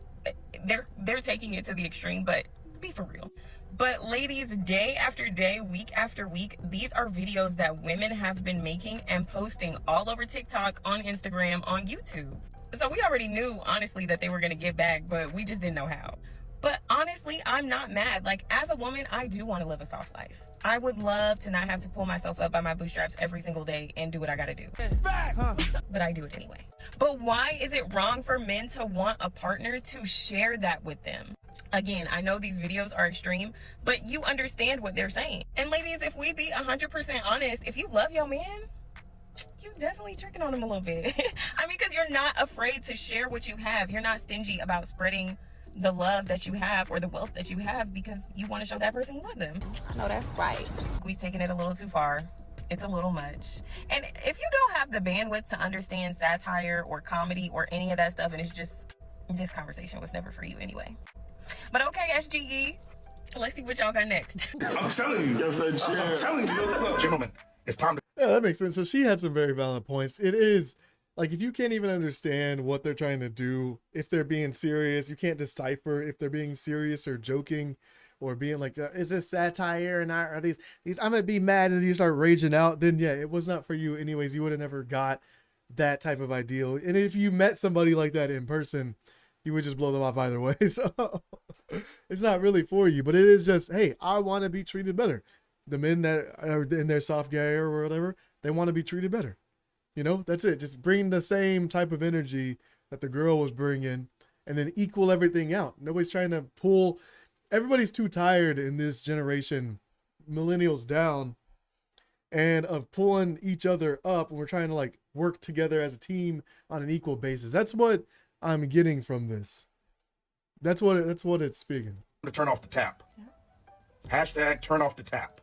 they're taking it to the extreme, but be for real. But ladies, day after day, week after week, these are videos that women have been making and posting all over TikTok, on Instagram, on YouTube. So we already knew, honestly, that they were going to give back, but we just didn't know how. But honestly, I'm not mad. Like, as a woman, I do want to live a soft life. I would love to not have to pull myself up by my bootstraps every single day and do what I gotta do. But I do it anyway. But why is it wrong for men to want a partner to share that with them? Again, I know these videos are extreme, but you understand what they're saying. And ladies, if we be 100% honest, if you love your man, you definitely tricking on him a little bit. I mean, because you're not afraid to share what you have. You're not stingy about spreading the love that you have or the wealth that you have because you want to show that person you love them. No, that's right. We've taken it a little too far. It's a little much. And if you don't have the bandwidth to understand satire or comedy or any of that stuff, and it's just, this conversation was never for you anyway. But okay, SGE, Let's see what y'all got next. I'm telling you. Yes, I'm telling you. Gentlemen, it's time to. Yeah, that makes sense. So she had some very valid points. It is like if you can't even understand what they're trying to do, if they're being serious, you can't decipher if they're being serious or joking or being like, is this satire or not? Are these I'm gonna be mad and you start raging out, then yeah, it was not for you anyways. You would have never got that type of ideal. And if you met somebody like that in person, you would just blow them off either way. So it's not really for you, but it is just, hey, I want to be treated better. The men that are in their soft guy or whatever, they want to be treated better. You know, that's it. Just bring the same type of energy that the girl was bringing and then equal everything out. Nobody's trying to pull. Everybody's too tired in this generation, millennials down, and of pulling each other up. We're trying to like work together as a team on an equal basis. That's what I'm getting from this. That's what it's speaking. To turn off the tap. Hashtag turn off the tap.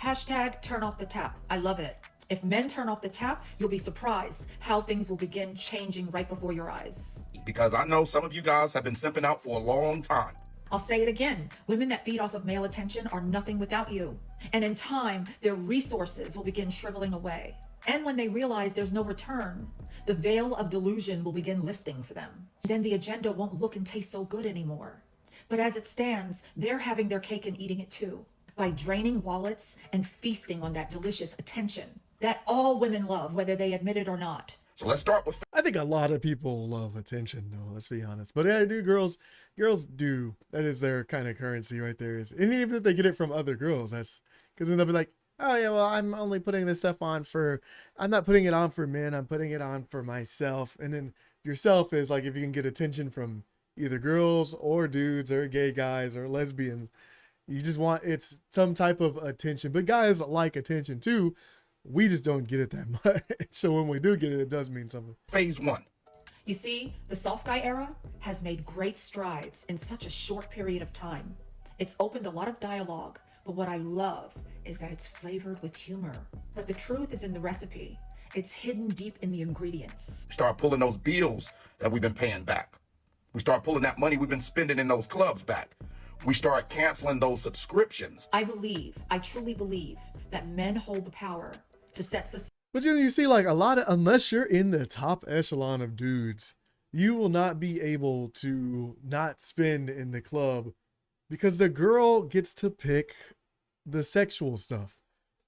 Hashtag turn off the tap. I love it. If men turn off the tap, you'll be surprised how things will begin changing right before your eyes. Because I know some of you guys have been simping out for a long time. I'll say it again. Women that feed off of male attention are nothing without you. And in time, their resources will begin shriveling away. And when they realize there's no return, the veil of delusion will begin lifting for them. Then the agenda won't look and taste so good anymore. But as it stands, they're having their cake and eating it too, by draining wallets and feasting on that delicious attention that all women love, whether they admit it or not. So let's start with. I think a lot of people love attention, though. Let's be honest. But yeah, girls do. That is their kind of currency right there. And even if they get it from other girls, that's because then they'll be like, oh yeah, well, I'm only putting this stuff on I'm not putting it on for men. I'm putting it on for myself. And then yourself is like, if you can get attention from either girls or dudes or gay guys or lesbians, you just want, it's some type of attention. But guys like attention too. We just don't get it that much. So when we do get it, it does mean something. Phase 1. You see, the soft guy era has made great strides in such a short period of time. It's opened a lot of dialogue, but what I love is that it's flavored with humor. But the truth is in the recipe. It's hidden deep in the ingredients. Start pulling those bills that we've been paying back. We start pulling that money we've been spending in those clubs back. We start canceling those subscriptions. I truly believe that men hold the power to set society. But you see, like unless you're in the top echelon of dudes, you will not be able to not spend in the club because the girl gets to pick the sexual stuff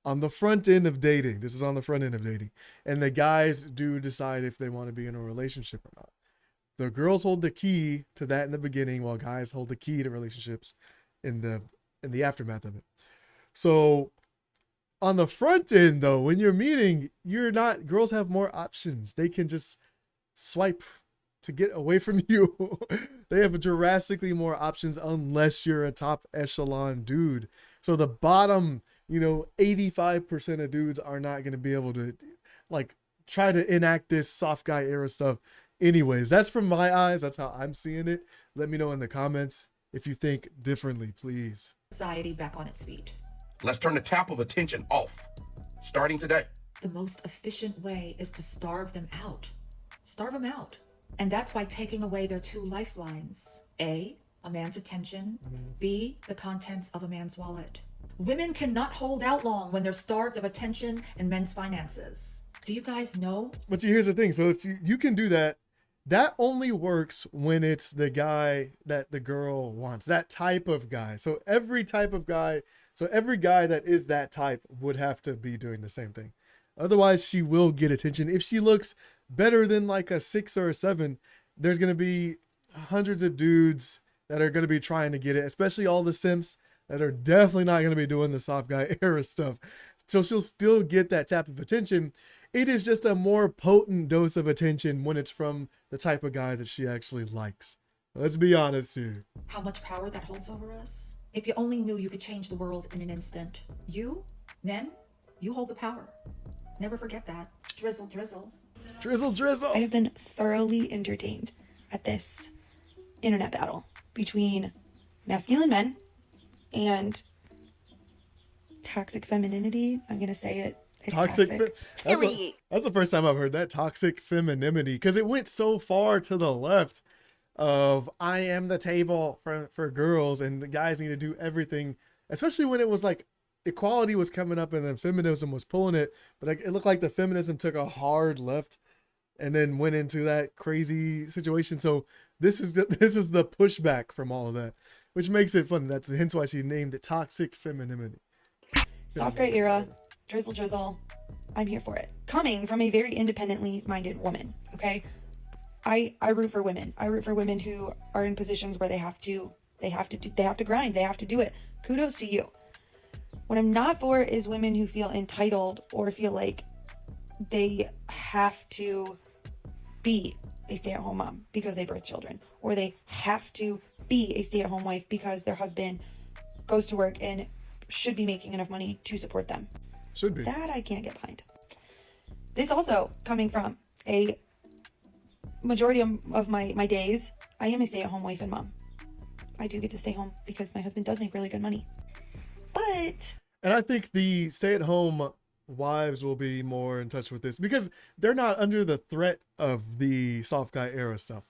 on the front end of dating. This is on the front end of dating. And the guys do decide if they want to be in a relationship or not. The girls hold the key to that in the beginning, while guys hold the key to relationships in the aftermath of it. So on the front end, though, when you're meeting, girls have more options. They can just swipe to get away from you. They have drastically more options unless you're a top echelon dude. So the bottom, 85% of dudes are not going to be able to like try to enact this soft guy era stuff. Anyways, that's from my eyes. That's how I'm seeing it. Let me know in the comments if you think differently, please. Society back on its feet. Let's turn the tap of attention off, starting today. The most efficient way is to starve them out. Starve them out. And that's by taking away their two lifelines. A man's attention. B, the contents of a man's wallet. Women cannot hold out long when they're starved of attention and men's finances. Do you guys know? But here's the thing. So if you can do that, that only works when it's the guy that the girl wants, that type of guy. So every type of guy, every guy that is that type would have to be doing the same thing. Otherwise, she will get attention. If she looks better than like a 6 or a 7, there's going to be hundreds of dudes that are going to be trying to get it, especially all the simps that are definitely not going to be doing the soft guy era stuff. So she'll still get that type of attention. It is just a more potent dose of attention when it's from the type of guy that she actually likes. Let's be honest here. How much power that holds over us? If you only knew you could change the world in an instant. You, men, you hold the power. Never forget that. Drizzle, drizzle. Drizzle, drizzle. I have been thoroughly entertained at this internet battle between masculine men and toxic femininity. I'm going to say it. It's toxic. That's the first time I've heard that, toxic femininity, because it went so far to the left. of I am the table for girls and the guys need to do everything, especially when it was like equality was coming up and then feminism was pulling it, but like, it looked like the feminism took a hard left and then went into that crazy situation. So this is the pushback from all of that, which makes it fun. That's hence why she named it toxic femininity. Soft guy era, drizzle. I'm here for it. Coming from a very independently minded woman, okay? I root for women. I root for women who are in positions where they have to grind, they have to do it. Kudos to you. What I'm not for is women who feel entitled or feel like they have to be a stay-at-home mom because they birth children, or they have to be a stay-at-home wife because their husband goes to work and should be making enough money to support them. Should be. That I can't get behind. This also coming from a majority of my days, I am a stay-at-home wife and mom. I do get to stay home because my husband does make really good money. And I think the stay-at-home wives will be more in touch with this because they're not under the threat of the soft guy era stuff.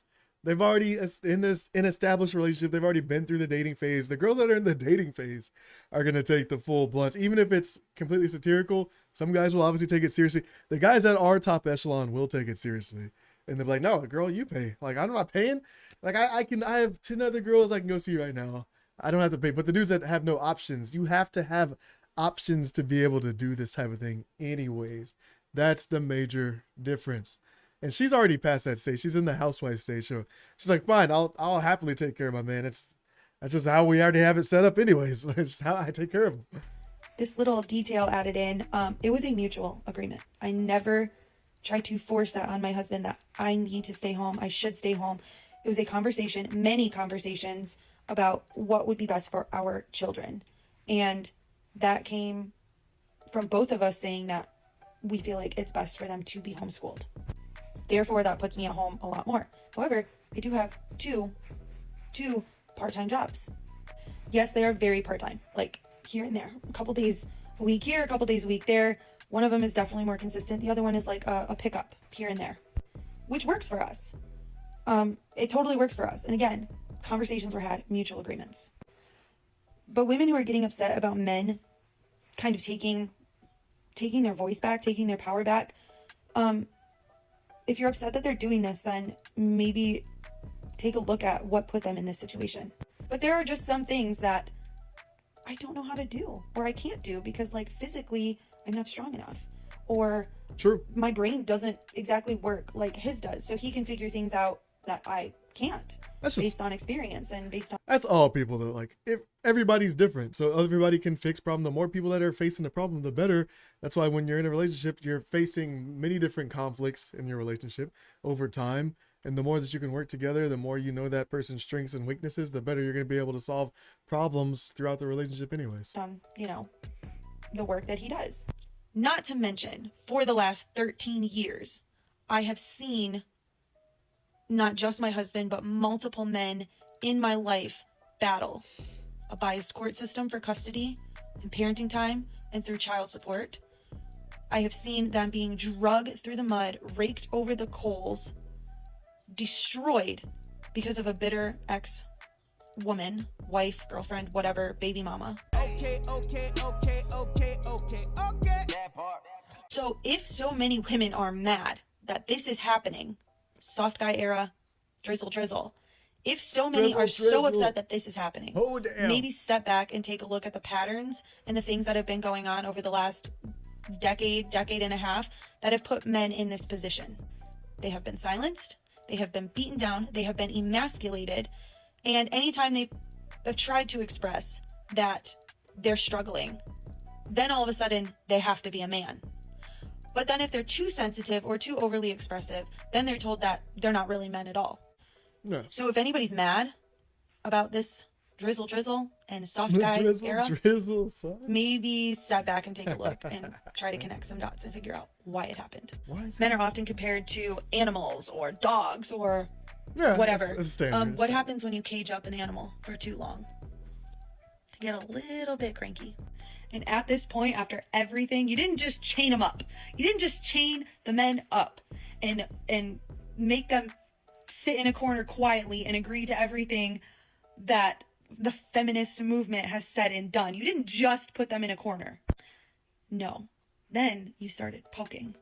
They've already, in an established relationship, they've already been through the dating phase. The girls that are in the dating phase are going to take the full blunt. Even if it's completely satirical, some guys will obviously take it seriously. The guys that are top echelon will take it seriously. And they're like, no, girl, you pay. Like, I'm not paying. Like, I have 10 other girls I can go see right now. I don't have to pay. But the dudes that have no options, you have to have options to be able to do this type of thing anyways. That's the major difference. And she's already past that stage. She's in the housewife stage. So she's like, fine, I'll happily take care of my man. That's just how we already have it set up anyways. It's just how I take care of him. This little detail added in, it was a mutual agreement. I never tried to force that on my husband that I need to stay home. I should stay home. It was a conversation, many conversations about what would be best for our children. And that came from both of us saying that we feel like it's best for them to be homeschooled. Therefore, that puts me at home a lot more. However, I do have two part-time jobs. Yes, they are very part-time, like here and there, a couple days a week here, a couple days a week there. One of them is definitely more consistent. The other one is like a pickup here and there, which works for us. It totally works for us. And again, conversations were had, mutual agreements. But women who are getting upset about men kind of taking their voice back, taking their power back, if you're upset that they're doing this, then maybe take a look at what put them in this situation. But there are just some things that I don't know how to do, or I can't do because, like, physically I'm not strong enough, or true, my brain doesn't exactly work like his does, so he can figure things out that I can't. That's based on experience and based on... That's all people though. Like, if everybody's different, so everybody can fix problem. The more people that are facing the problem, the better. That's why when you're in a relationship, you're facing many different conflicts in your relationship over time. And the more that you can work together, the more you know that person's strengths and weaknesses, the better you're going to be able to solve problems throughout the relationship anyways. You know, the work that he does. Not to mention, for the last 13 years, I have seen not just my husband, but multiple men in my life battle a biased court system for custody and parenting time and through child support. I have seen them being dragged through the mud, raked over the coals, destroyed because of a bitter ex-woman, wife, girlfriend, whatever, baby mama. Okay. So if so many women are mad that this is happening, soft guy era, drizzle, if so many are so upset that this is happening, maybe step back and take a look at the patterns and the things that have been going on over the last decade and a half that have put men in this position. They have been silenced, they have been beaten down, they have been emasculated, and anytime they have tried to express that they're struggling, then all of a sudden they have to be a man. But then if they're too sensitive or too overly expressive, then they're told that they're not really men at all. No. So if anybody's mad about this drizzle and soft guy era, maybe step back and take a look and try to connect some dots and figure out why it happened. Men are often compared to animals or dogs or whatever. What happens when you cage up an animal for too long? They get a little bit cranky. And at this point, after everything, you didn't just chain them up. You didn't just chain the men up and make them sit in a corner quietly and agree to everything that the feminist movement has said and done. You didn't just put them in a corner. No. Then you started poking.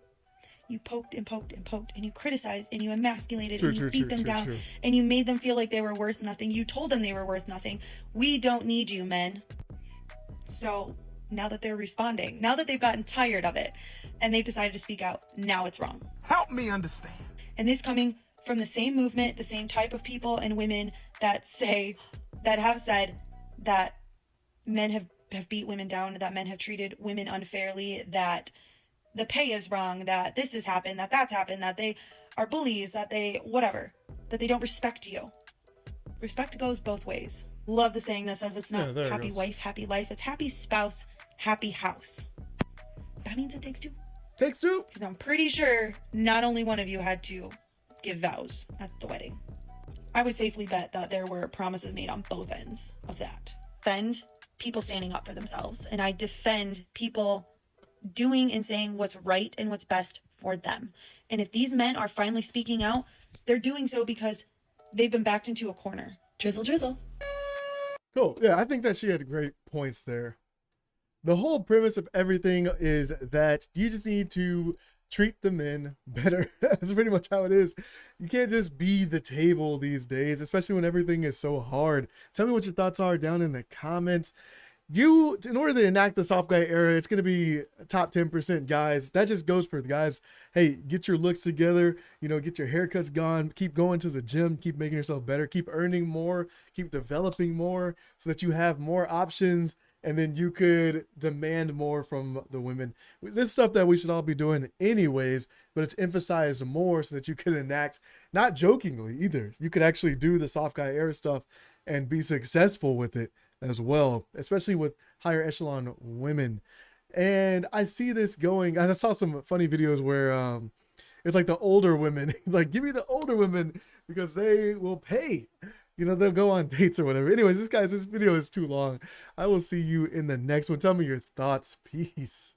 You poked and poked and poked, and you criticized, and you emasculated, and you beat them down, and you made them feel like they were worth nothing. You told them they were worth nothing. We don't need you, men. So now that they're responding, now that they've gotten tired of it, and they've decided to speak out, now it's wrong. Help me understand. And this coming from the same movement, the same type of people and women that have said that men have beat women down, that men have treated women unfairly, that the pay is wrong, that this has happened, that that's happened, that they are bullies, that they whatever, that they don't respect you. Respect goes both ways. Love the saying that says it's not happy wife, happy life. It's happy spouse, happy house. That means it takes two. Takes two. Because I'm pretty sure not only one of you had to give vows at the wedding. I would safely bet that there were promises made on both ends of that. Defend people standing up for themselves, and I defend people doing and saying what's right and what's best for them. And if these men are finally speaking out, they're doing so because they've been backed into a corner. Drizzle, drizzle. Cool. Yeah, I think that she had great points there. The whole premise of everything is that you just need to treat the men better. That's pretty much how it is. You can't just be the table these days, especially when everything is so hard. Tell me what your thoughts are down in the comments. In order to enact the soft guy era, it's going to be top 10% guys. That just goes for the guys. Hey, get your looks together, get your haircuts gone, keep going to the gym, keep making yourself better, keep earning more, keep developing more so that you have more options, and then you could demand more from the women. This is stuff that we should all be doing anyways, but it's emphasized more so that you could enact, not jokingly either. You could actually do the soft guy era stuff and be successful with it as well, especially with higher echelon women. And I see this going, I saw some funny videos where it's like the older women, like, give me the older women because they will pay. They'll go on dates or whatever. Anyways, this video is too long. I will see you in the next one. Tell me your thoughts. Peace.